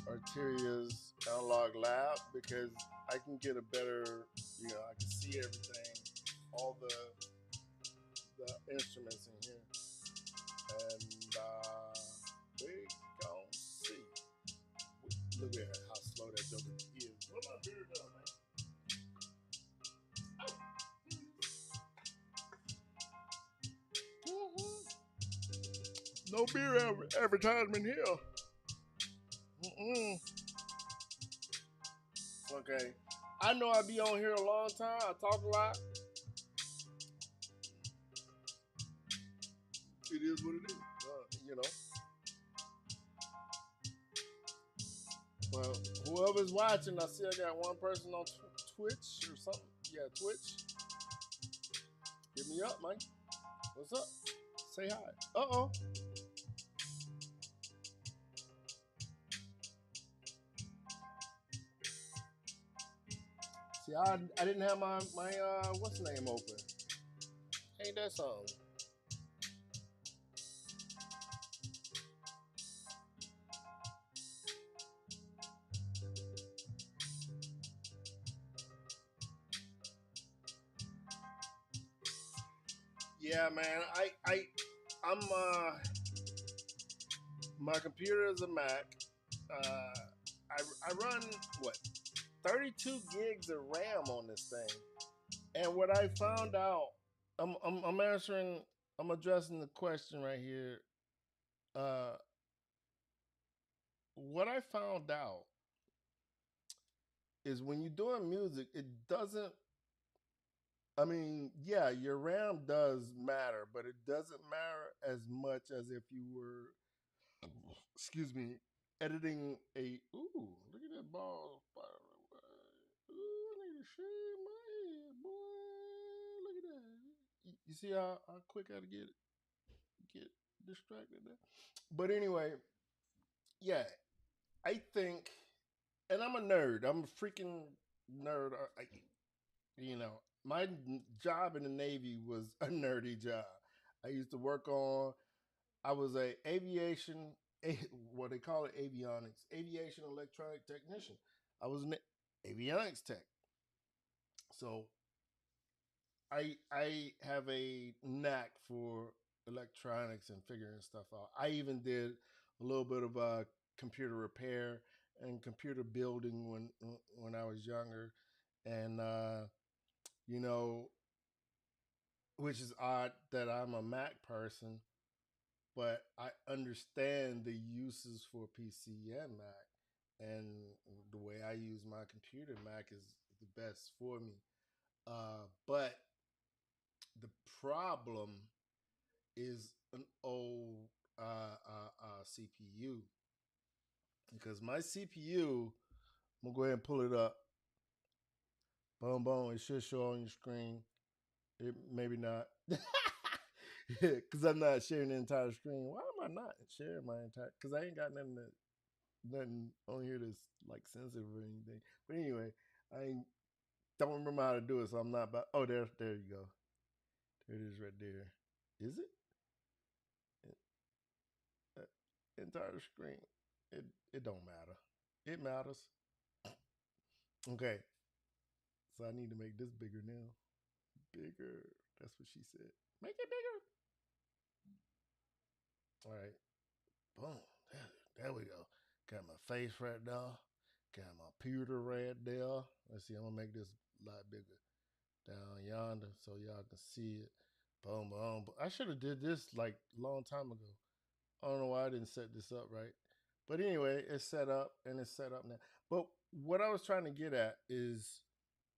Arteria's Analog Lab because I can get a better, I can see everything, all the instruments in here, and we gon' see. Look at how slow that joker is. What my beard done, man? No beer advertisement here. Okay. I know I be on here a long time. I talk a lot. It is what it is. Well, whoever's watching, I see I got one person on Twitch or something. Yeah, Twitch. Hit me up, man. What's up? Say hi. Uh-oh. See, I didn't have my what's the name open. Ain't that something? Yeah, man. I'm my computer is a Mac. I run what 32 gigs of RAM on this thing, and what I found out, I'm answering, I'm addressing the question right here. What I found out is when you're doing music, it doesn't. I mean, yeah, your RAM does matter, but it doesn't matter as much as if you were, excuse me, editing a. Ooh, look at that ball. Ooh, I need to shave my head, boy. Look at that. You see how quick I get distracted there. But anyway, yeah, I think, and I'm a nerd. I'm a freaking nerd. My job in the Navy was a nerdy job. I used to work on. I was a aviation, what they call it, avionics, aviation electronic technician. I was an avionics tech. So I have a knack for electronics and figuring stuff out. I even did a little bit of computer repair and computer building when I was younger, and you know, which is odd that I'm a Mac person, but I understand the uses for PC and Mac, and the way I use my computer, Mac is the best for me. But the problem is an old CPU, because my CPU, I'm gonna go ahead and pull it up. Boom, boom. It should show on your screen. It maybe not, because I'm not sharing the entire screen. Why am I not sharing my entire? Because I ain't got nothing on here that's like sensitive or anything. But anyway, I don't remember how to do it, so I'm not. But oh, there you go. There it is, right there. Is it? Uh, Entire screen. It don't matter. It matters. Okay, so I need to make this bigger now. Bigger. That's what she said. Make it bigger. All right. Boom. There we go. Got my face right there. Got my pewter right there. Let's see. I'm gonna make this a lot bigger down yonder so y'all can see it. Boom, boom. I should have did this like a long time ago. I don't know why I didn't set this up right. But anyway, it's set up and it's set up now. But what I was trying to get at is,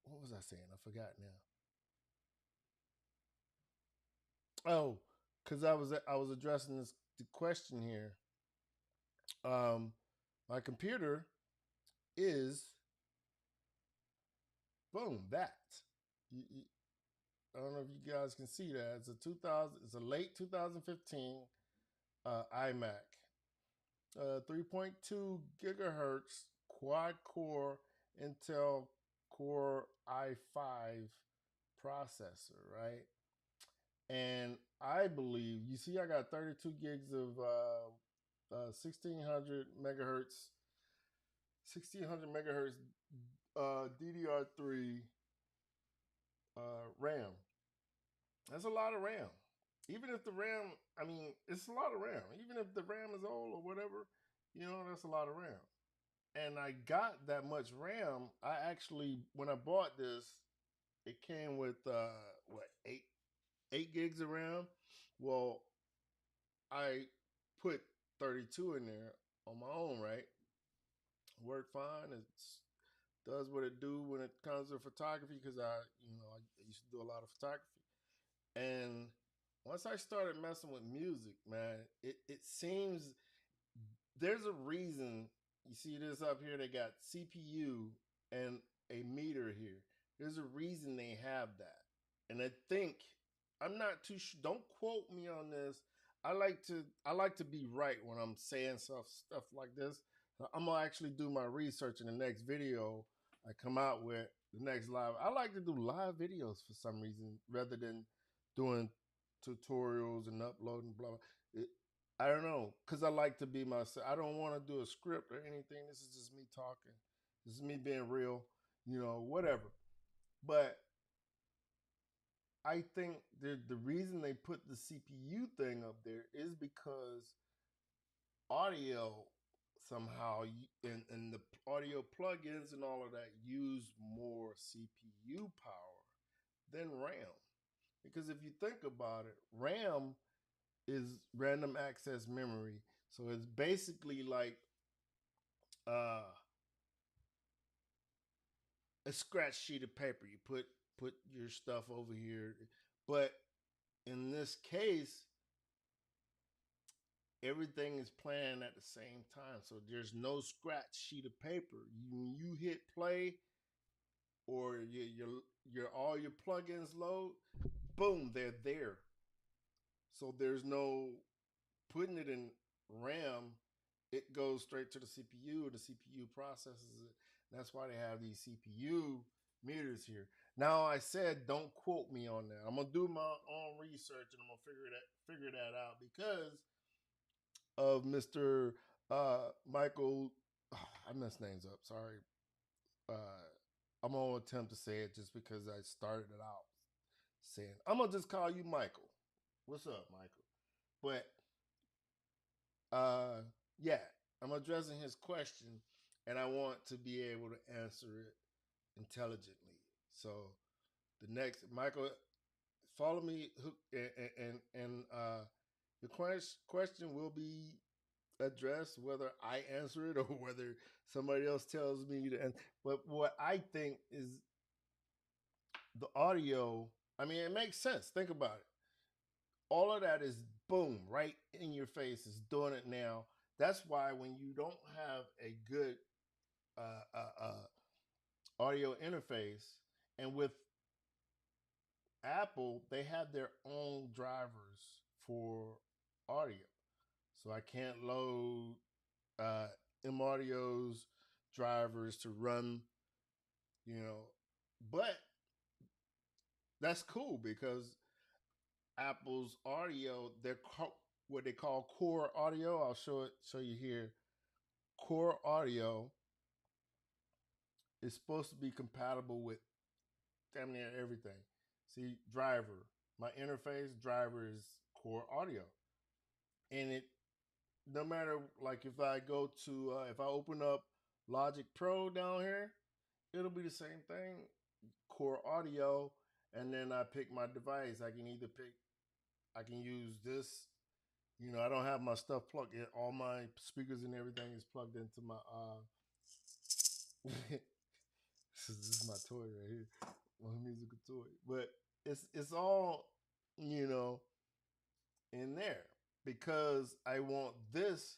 what was I saying? I forgot now. Oh, because I was addressing the question here. Um, my computer is boom that. I don't know if you guys can see that. It's a 2000. It's a late 2015 iMac, 3.2 gigahertz quad core Intel Core i5 processor, right? And I believe, you see, I got 32 gigs of 1600 megahertz DDR3 RAM. That's a lot of RAM. Even if the RAM, I mean, it's a lot of RAM. Even if the RAM is old or whatever, that's a lot of RAM. And I got that much RAM. I actually, when I bought this, it came with what, eight gigs of RAM. Well, I put 32 in there on my own, right? Worked fine. It does what it do when it comes to photography, because I used to do a lot of photography. And once I started messing with music, man, it seems there's a reason. You see this up here, they got CPU and a meter here. There's a reason they have that. And I think, I'm not too sure, don't quote me on this. I like to be right when I'm saying stuff like this. I'm gonna actually do my research in the next video I come out with, the next live. I like to do live videos for some reason rather than doing tutorials and uploading blah blah. I don't know, because I like to be myself. I don't want to do a script or anything. This is just me talking. This is me being real, whatever. But I think the reason they put the CPU thing up there is because audio somehow, and the audio plugins and all of that use more CPU power than RAM. Because if you think about it, RAM is random access memory. So it's basically like uh, a scratch sheet of paper. You put your stuff over here, but in this case, everything is playing at the same time. So there's no scratch sheet of paper. You hit play, or your all your plugins load, boom, they're there. So there's no putting it in RAM. it goes straight to the CPU. The CPU processes it. That's why they have these CPU meters here. Now I said don't quote me on that. I'm gonna do my own research and I'm gonna figure that out because of Mr. Michael. I messed names up. Sorry. Uh, I'm gonna attempt to say it just because I started it out saying I'm gonna just call you Michael. What's up, Michael? But uh, yeah, I'm addressing his question, and I want to be able to answer it intelligently. So the next Michael, follow me, and the question will be addressed whether I answer it or whether somebody else tells me to. But what I think is the audio. I mean, it makes sense. Think about it. All of that is boom right in your face. Is doing it now. That's why when you don't have a good uh, uh, uh, audio interface, and with Apple, they have their own drivers for audio. So I can't load uh, M-Audio's drivers to run, you know. But that's cool because Apple's audio, what they call core audio. I'll show you here. Core audio is supposed to be compatible with damn near everything. See, driver, my interface driver is core audio, and it no matter like if I go to if I open up Logic Pro down here, it'll be the same thing, core audio, and then I pick my device. I can use this. You know, I don't have my stuff plugged in. All my speakers and everything is plugged into my this is my toy right here, my musical toy. But it's all, you know, in there because I want this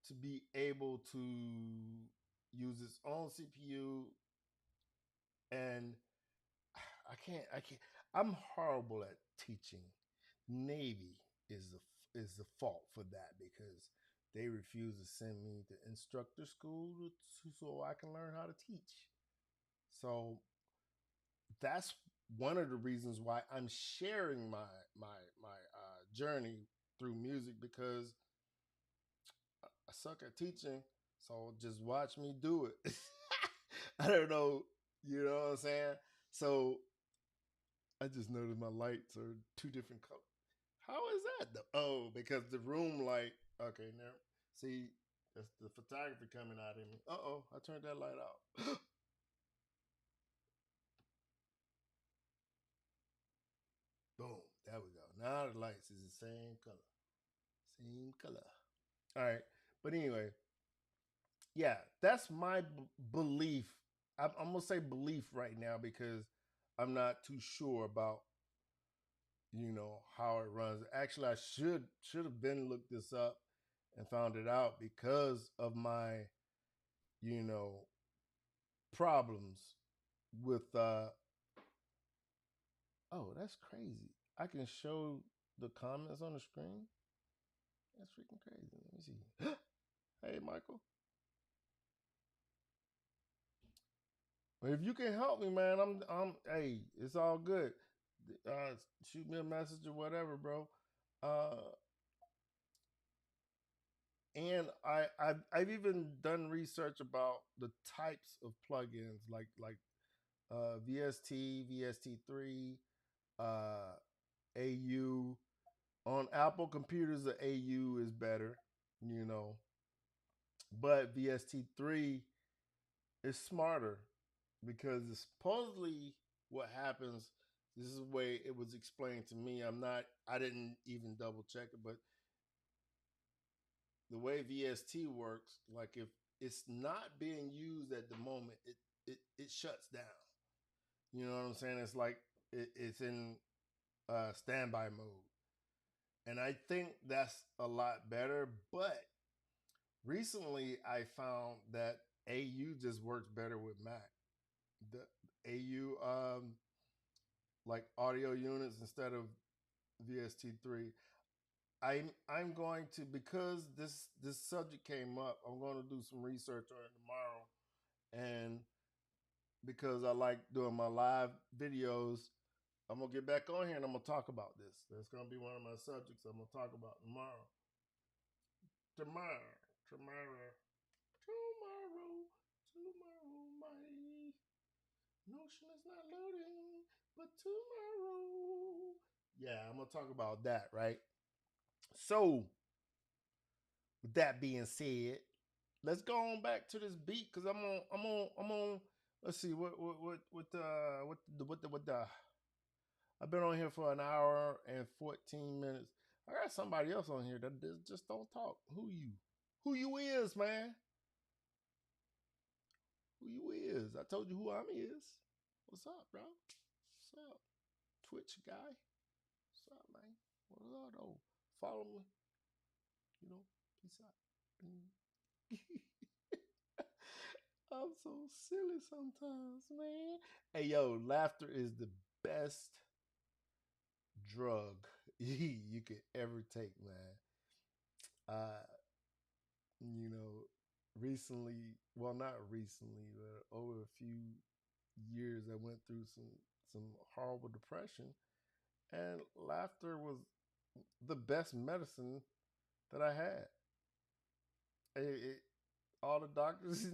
to be able to use its own CPU. And I can't I'm horrible at teaching. Navy is the fault for that because they refuse to send me to instructor school so I can learn how to teach. So that's one of the reasons why I'm sharing my journey through music because I suck at teaching. So just watch me do it. I don't know, you know what I'm saying? So I just noticed my lights are two different colors. How is that? Oh, because the room light. Okay, now see, that's the photography coming out in me. I turned that light out. Boom, there we go. Now the lights is the same color. Same color. All right. But anyway, yeah, that's my belief. I'm going to say belief right now because I'm not too sure about, you know, how it runs. Actually, I should have been looked this up and found it out because of my, you know, problems with oh, that's crazy. I can show the comments on the screen. That's freaking crazy. Let me see. Hey, Michael. Well, if you can help me, man, hey, it's all good. Shoot me a message or whatever, bro. Uh, and I've even done research about the types of plugins like VST, VST3, uh, AU. On Apple computers, the AU is better, you know, but VST3 is smarter because it's supposedly what happens. This is the way it was explained to me. I didn't even double check it, but the way VST works, like if it's not being used at the moment, it shuts down. You know what I'm saying? It's like it's in standby mode. And I think that's a lot better. But recently I found that AU just works better with Mac. The AU like audio units instead of VST3. I'm going to, because this subject came up. I'm going to do some research on it tomorrow, and because I like doing my live videos, I'm gonna get back on here and I'm gonna talk about this. That's gonna be one of my subjects I'm gonna talk about tomorrow. Tomorrow, tomorrow, tomorrow, tomorrow. My notion is not loading, but tomorrow. Yeah, I'm gonna talk about that, right? So, with that being said, let's go on back to this beat because I'm on. Let's see what the I've been on here for an hour and 14 minutes. I got somebody else on here that just don't talk. Who you? Who you is, man? Who you is? I told you who I'm is. What's up, bro? What's up? Twitch guy? What's up, man? What's up, though? Follow me. You know, peace out. I'm so silly sometimes, man. Hey, yo, laughter is the best drug you could ever take, man. Uh, you know, recently, well, not recently, but over a few years, I went through some horrible depression, and laughter was the best medicine that I had. It, all the doctors,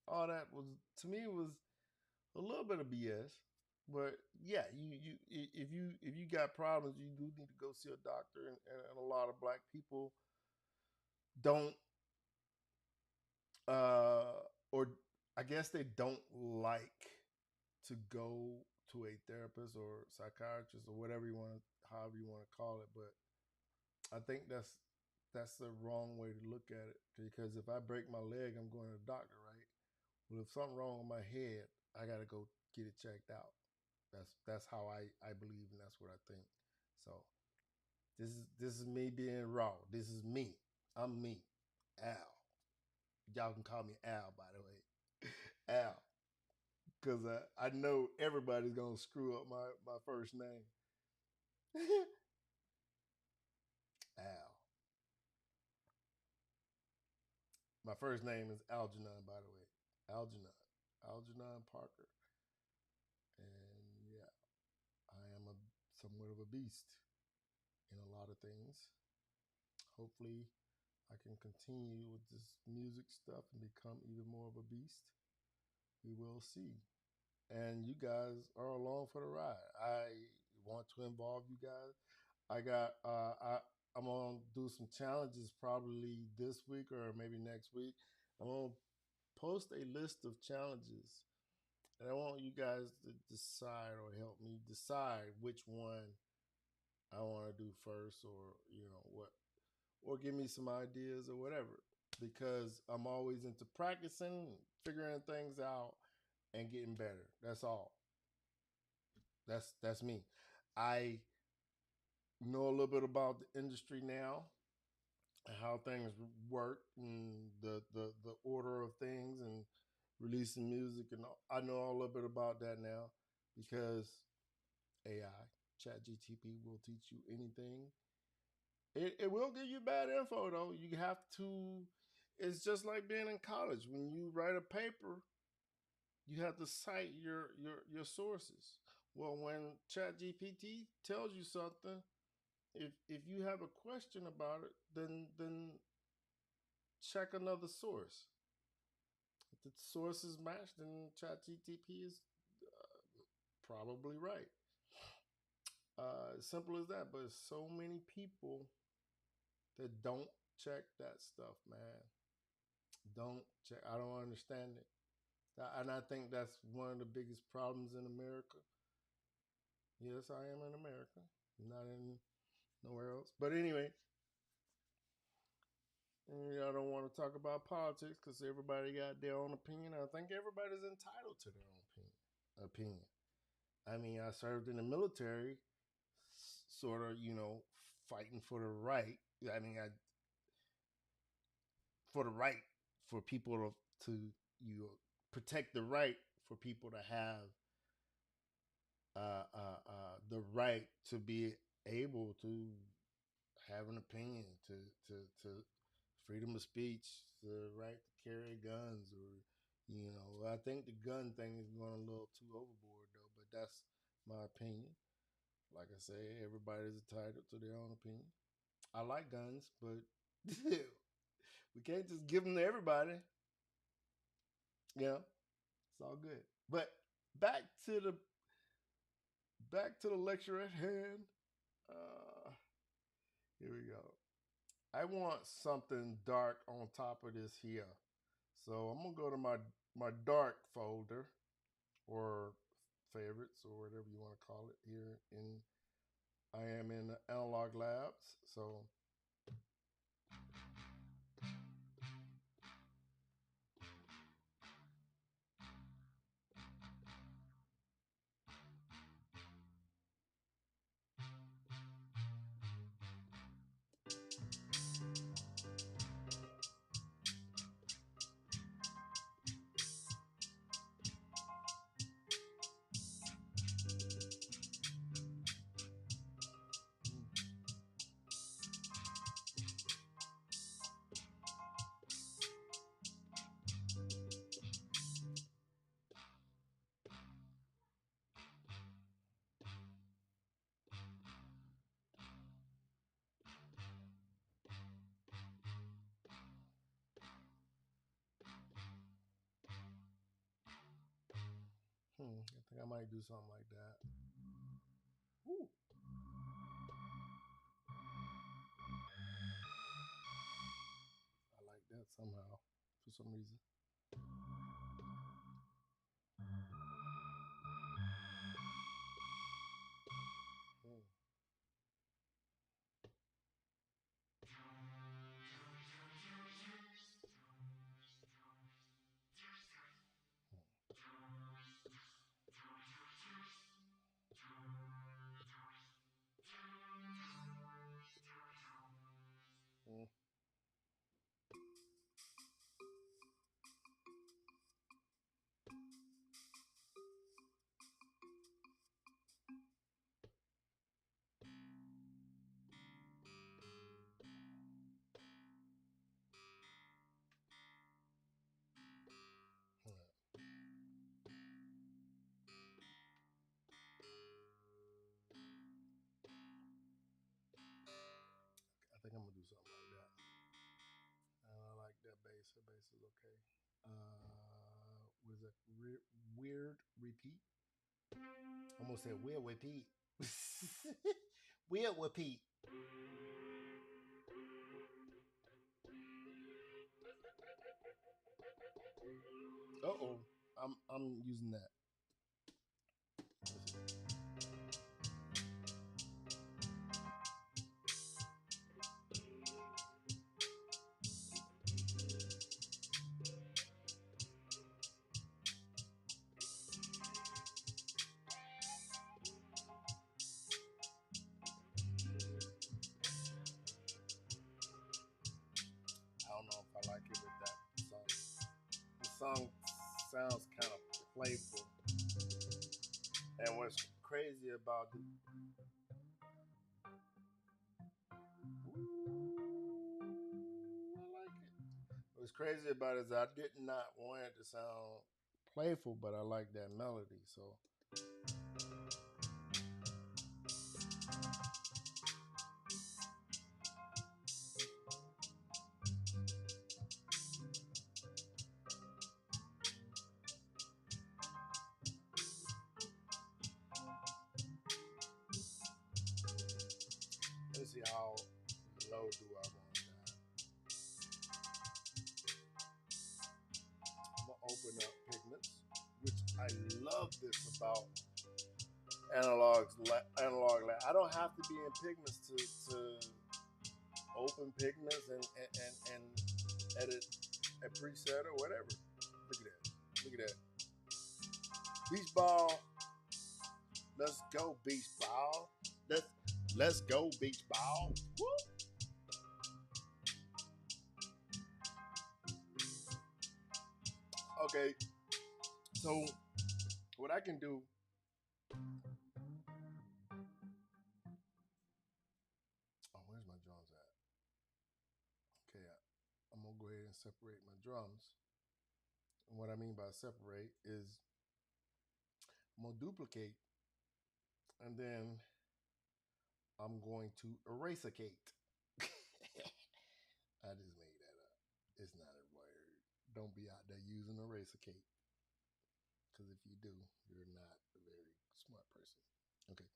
all that was, to me, was a little bit of BS. But yeah, if you got problems, you do need to go see a doctor, and a lot of black people don't, or I guess they don't like to go to a therapist or psychiatrist or whatever however you want to call it. But I think that's the wrong way to look at it, because if I break my leg, I'm going to the doctor, right? Well, if something wrong with my head, I got to go get it checked out. That's how I believe, and that's what I think. So this is me being raw. This is me. I'm me, Al. Y'all can call me Al, by the way. Al. Because I know everybody's going to screw up my first name. Al. My first name is Algernon, by the way. Algernon. Algernon Parker. And yeah, I am somewhat of a beast in a lot of things. Hopefully, I can continue with this music stuff and become even more of a beast. We will see. And you guys are along for the ride. I want to involve you guys. I got I'm gonna do some challenges probably this week or maybe next week. I'm gonna post a list of challenges, and I want you guys to decide or help me decide which one I want to do first, or what, or give me some ideas or whatever. Because I'm always into practicing, figuring things out, and getting better. That's all. That's me. I know a little bit about the industry now, how things work, and the order of things, and releasing music, and I know a little bit about that now, because AI, ChatGTP, will teach you anything. It will give you bad info though. You have to. It's just like being in college. When you write a paper, you have to cite your sources. Well, when ChatGPT tells you something, if you have a question about it, then check another source. If the source is matched, then ChatGTP is probably right. Simple as that. But so many people that don't check that stuff, man. Don't check. I don't understand it, and I think that's one of the biggest problems in America. Yes, I am in America, not in nowhere else. But anyway, I don't want to talk about politics because everybody got their own opinion. I think everybody's entitled to their own opinion. I mean, I served in the military, sort of, fighting for the right. I mean, for the right for people to protect the right for people to have the right to be able to have an opinion, to freedom of speech, the right to carry guns, or I think the gun thing is going a little too overboard though. But that's my opinion. Like I say, everybody's entitled to their own opinion. I like guns, but we can't just give them to everybody. It's all good. But back to the lecture at hand. Uh, Here we go. I want something dark on top of this here. So I'm gonna go to my dark folder or favorites or whatever you want to call it here in I am in the Analog Labs. So I think I might do something like that. Ooh. I like that somehow for some reason. Hmm. Hmm. I think I'm gonna do something like that. I like that bass. The bass is okay. Was it weird repeat? I'm gonna say weird repeat. Weird repeat. Uh-oh. I'm using that. I don't know if I like it with that song. The song sounds kind of playful. And what's crazy about it, ooh, I like it. What's crazy about it is I did not want it to sound playful, but I like that melody. So let's see how low do I want that. I'm gonna open up pigments, which I love this about analog. I don't have to be in pigments to open pigments and edit a preset or whatever. Look at that. Look at that. Beach ball. Let's go beach ball. Let's go beach ball. Woo! Okay. So what I can do. Oh, where's my drum gonna go ahead and separate my drums. And what I mean by separate is I'm gonna duplicate, and then I'm going to erasicate. I just made that up. It's not a word. Don't be out there using erasicate. Because if you do, you're not a very smart person. Okay.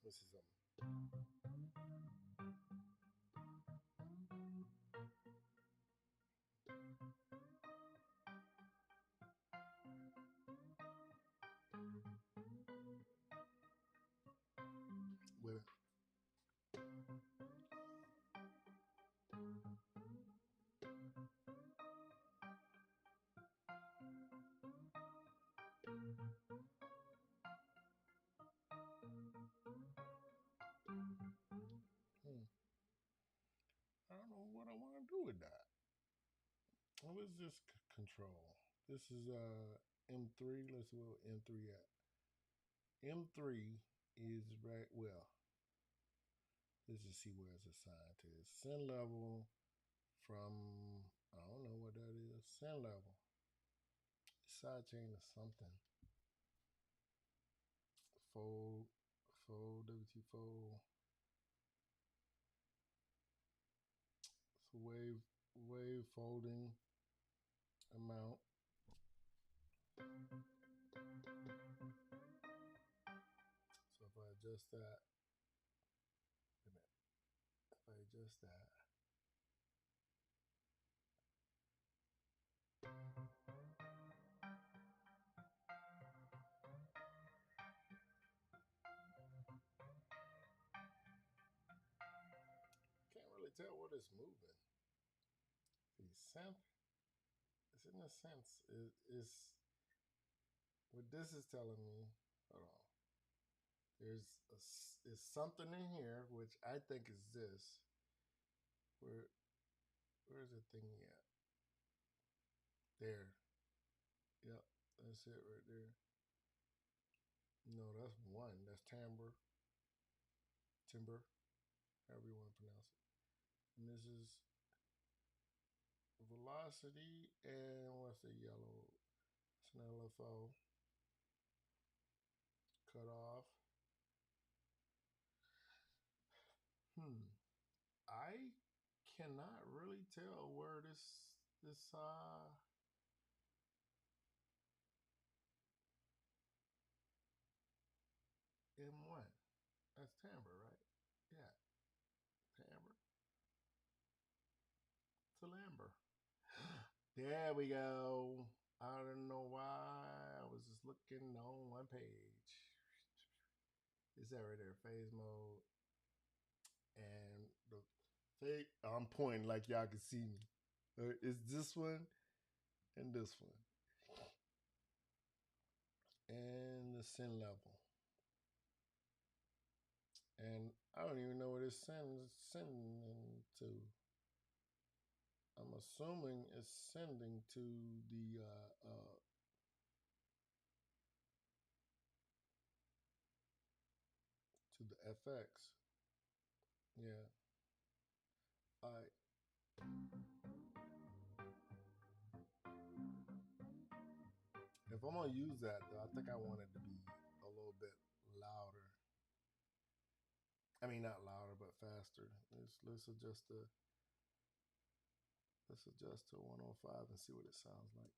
This is something. Wait a minute. I don't know what I want to do with that. What is this control? This is M3. Let's see what M3 at. M3 is right. Well, let's just see where it's assigned to. Send level from, I don't know what that is. Send level. Sidechain or something. Fold, WT fold. So wave folding amount. So if I adjust that, wait a minute. If I adjust that, can't really tell what it's moving. The synth, it's in a sense, it's what this is telling me. Hold on. There's something in here which I think is this. Where's the thing at? There. Yep, that's it right there. No, that's one. That's timbre, however you want to pronounce it. And this is velocity, and what's the yellow? It's an LFO. Cut off. I cannot really tell where this M1. That's timbre, right? Yeah, timbre. Timbre. There we go. I don't know why. I was just looking on one page. Is that right there? Phase mode. And the phase, I'm pointing like y'all can see me. It's this one and this one. And the send level. And I don't even know what it's sending to. I'm assuming it's sending to the FX. Yeah. All right. If I'm gonna use that though, I think I want it to be a little bit louder. I mean, not louder, but faster. Let's adjust to 105 and see what it sounds like.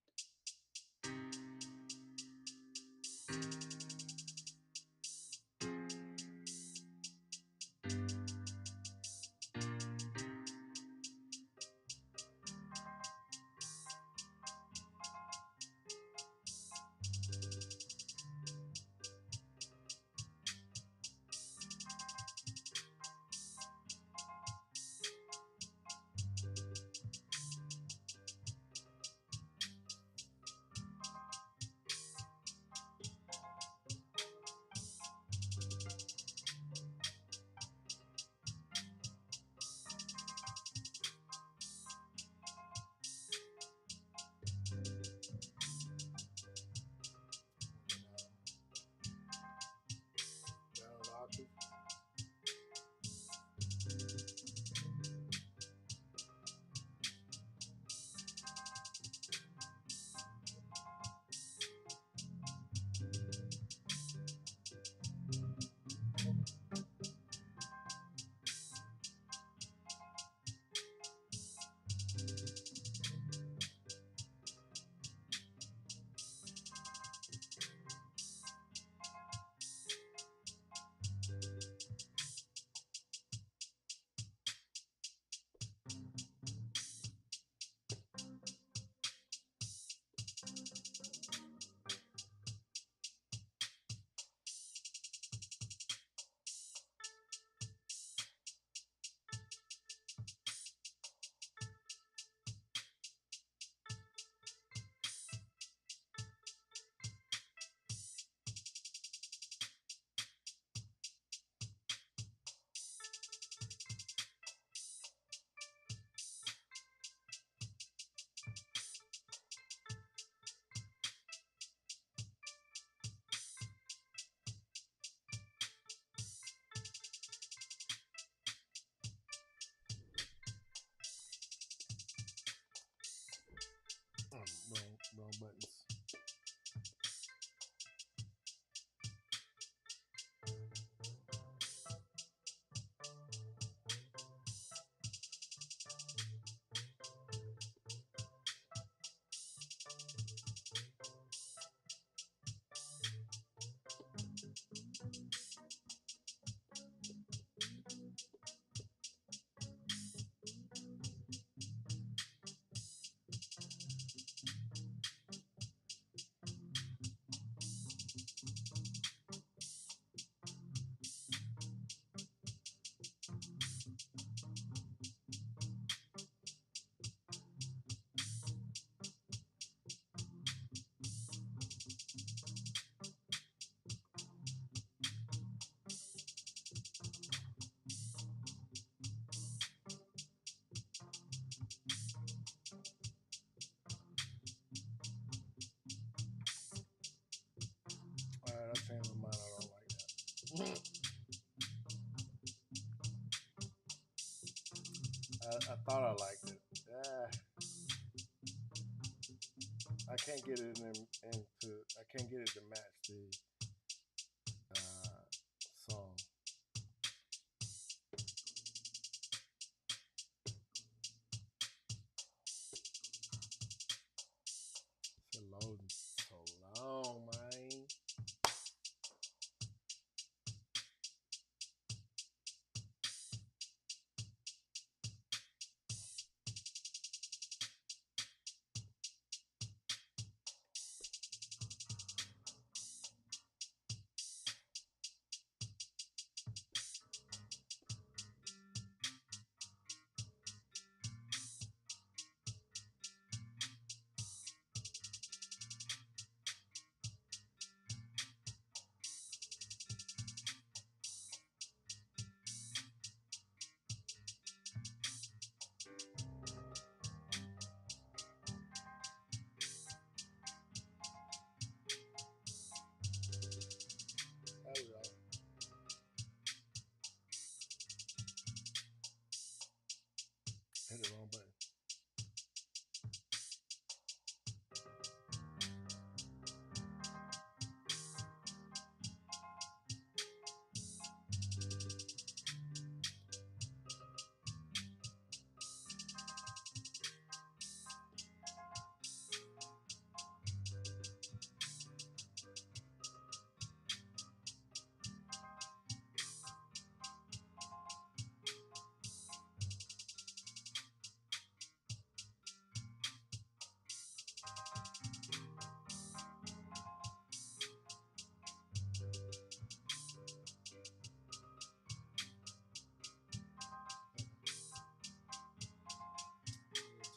thought I liked it. I can't get it into. I can't get it to match the song. It's loading so long, man. There we go. Hit the wrong button.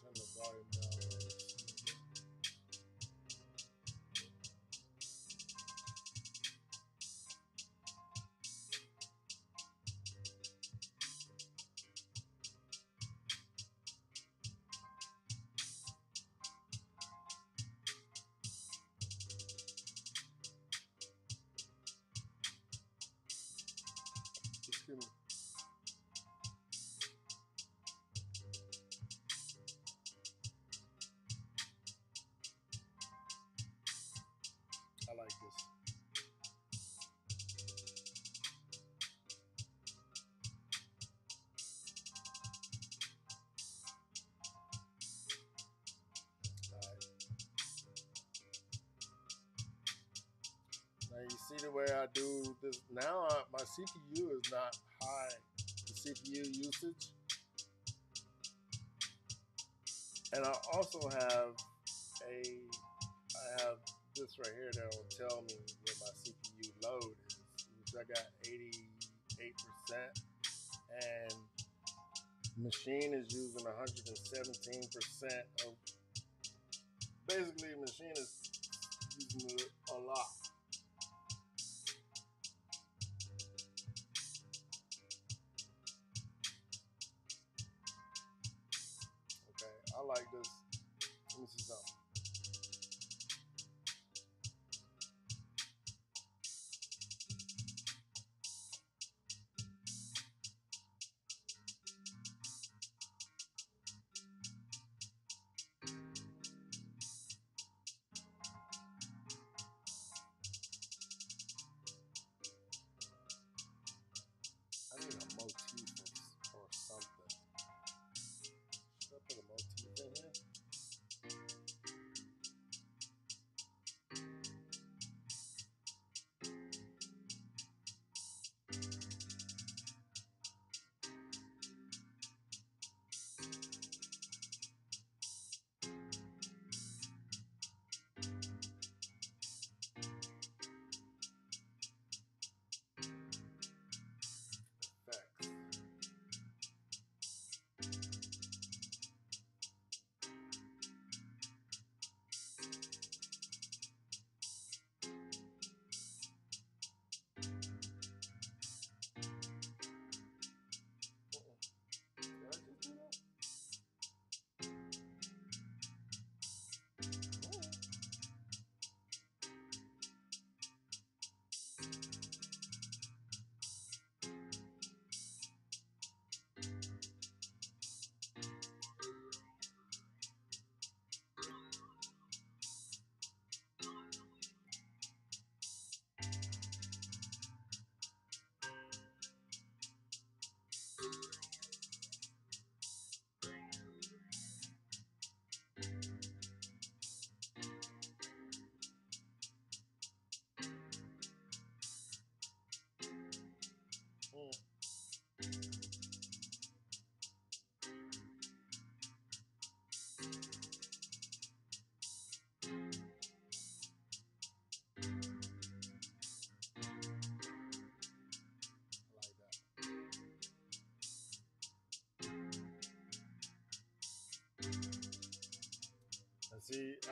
Turn the volume down. Excuse me. I like this. Now you see the way I do this. Now my CPU is not high. The CPU usage, and I also have I have this right here that will tell me what my CPU load is, which I got 88%, and Maschine is using 117% of. Basically, Maschine is using it a lot. Okay, I like this. Let me see something. I need a motif or something. Should I put a motif in here?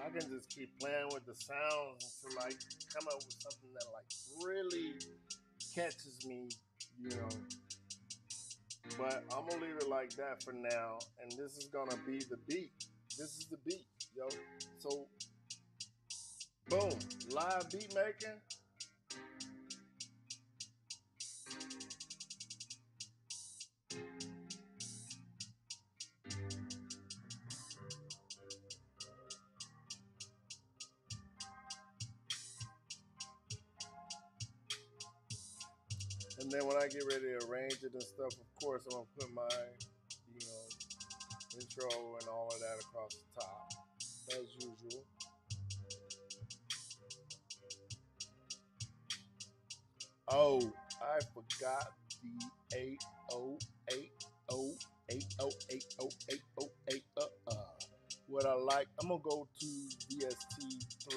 I can just keep playing with the sounds until I come up with something that like really catches me, you know. But I'm gonna leave it like that for now, and this is gonna be the beat. This is the beat, yo. So, boom, live beat making. And then when I get ready to arrange it and stuff, of course, I'm gonna put my, you know, intro and all of that across the top, as usual. Oh, I forgot the 8080808080. What I like, I'm gonna go to VST3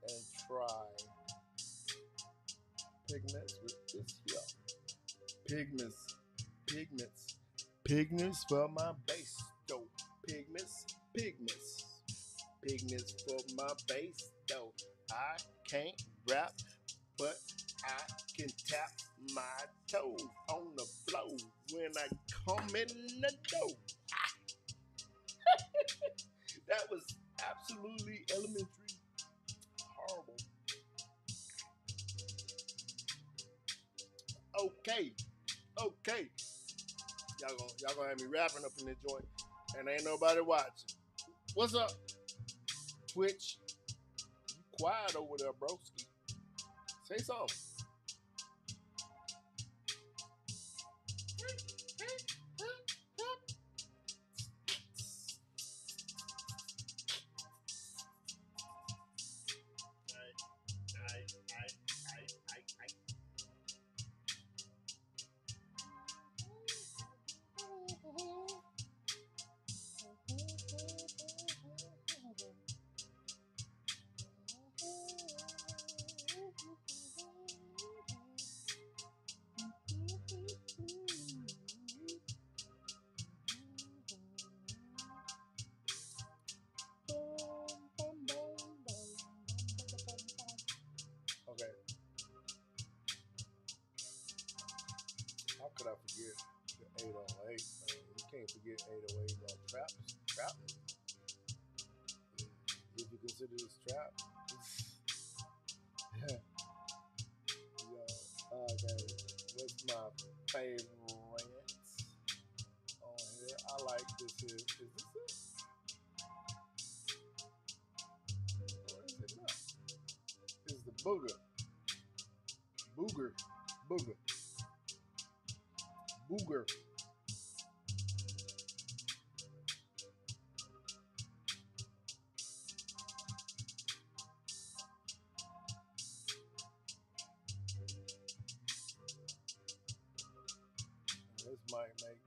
and try pigments with this here. Pigments for my bass though. Pigments for my bass though. I can't rap, but I can tap my toes on the floor when I come in the door. That was absolutely elementary. Horrible. Okay. Y'all gonna have me rapping up in the joint, and ain't nobody watching. What's up, Twitch? You quiet over there, broski. Say something. Okay. How could I forget the 808? Man? You can't forget 808 on trap music. If you consider this trap. Yeah. Okay. What's my favorite on here? I like this here. Is this it? Or is it not? This is the booger. Booger. This might make.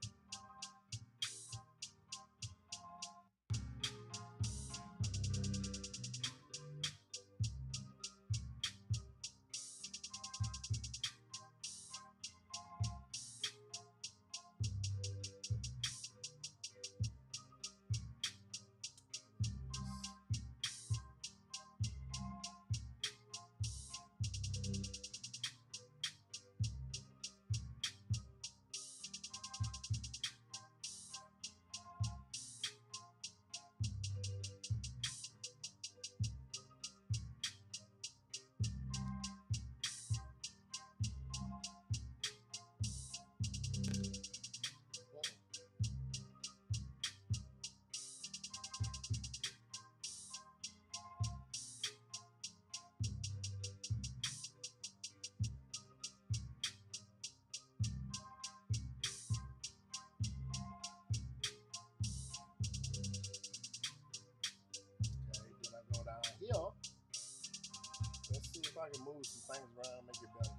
Go down here. Let's see if I can move some things around, make it better.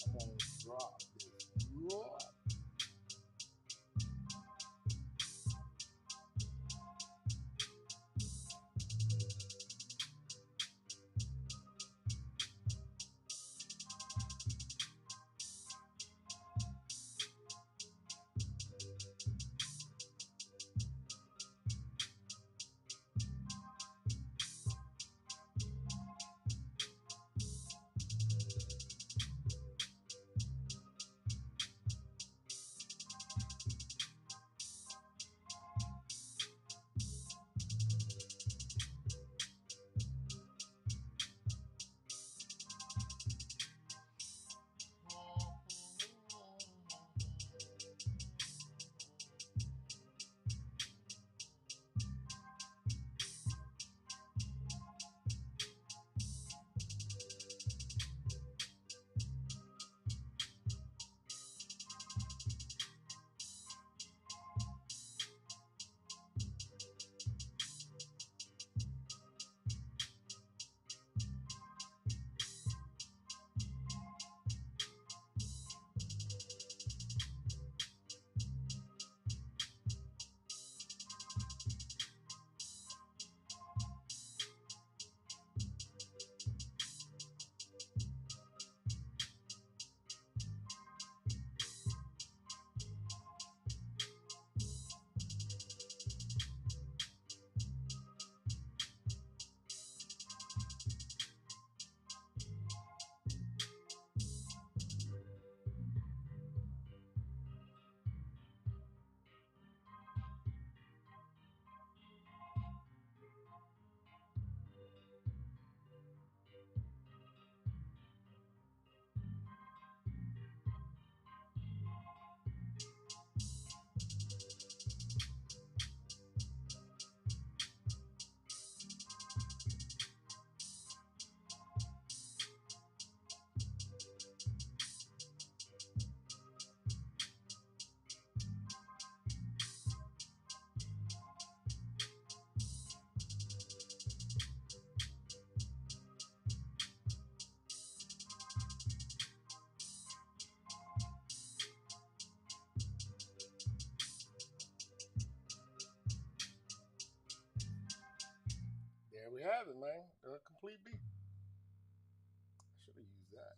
I'm gonna drop this. we have it, man. A complete beat. I should have used that.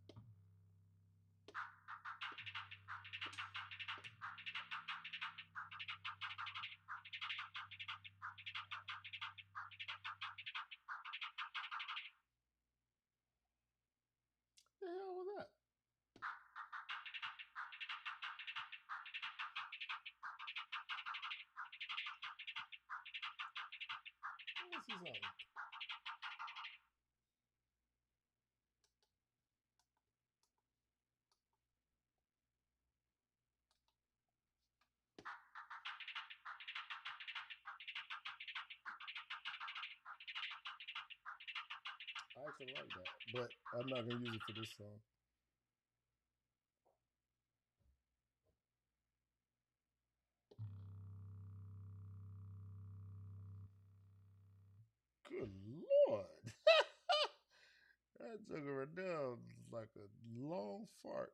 What the hell was that? Let me see something. I actually like that, but I'm not gonna use it for this song. Good Lord. That took her down like a long fart.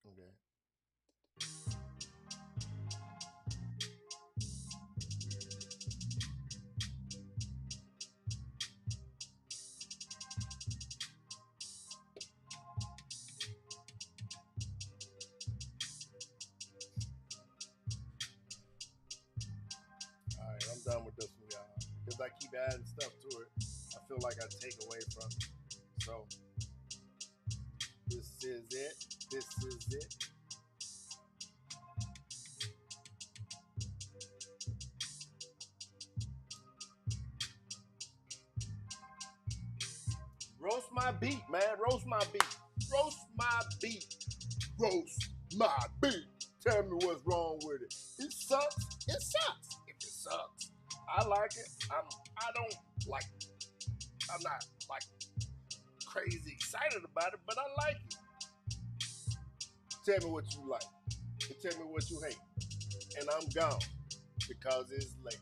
Okay. All right, I'm done with this one, y'all. Because I keep adding stuff to it, I feel like I take away from it. So, this is it. This is it. Roast my beat, man. Roast my beat. Roast my beat. Roast my beat. Tell me what's wrong with it. It sucks. It sucks. If it sucks, I like it. I don't like it. I'm not like crazy excited about it, but I like it. Tell me what you like. And tell me what you hate. And I'm gone because it's late.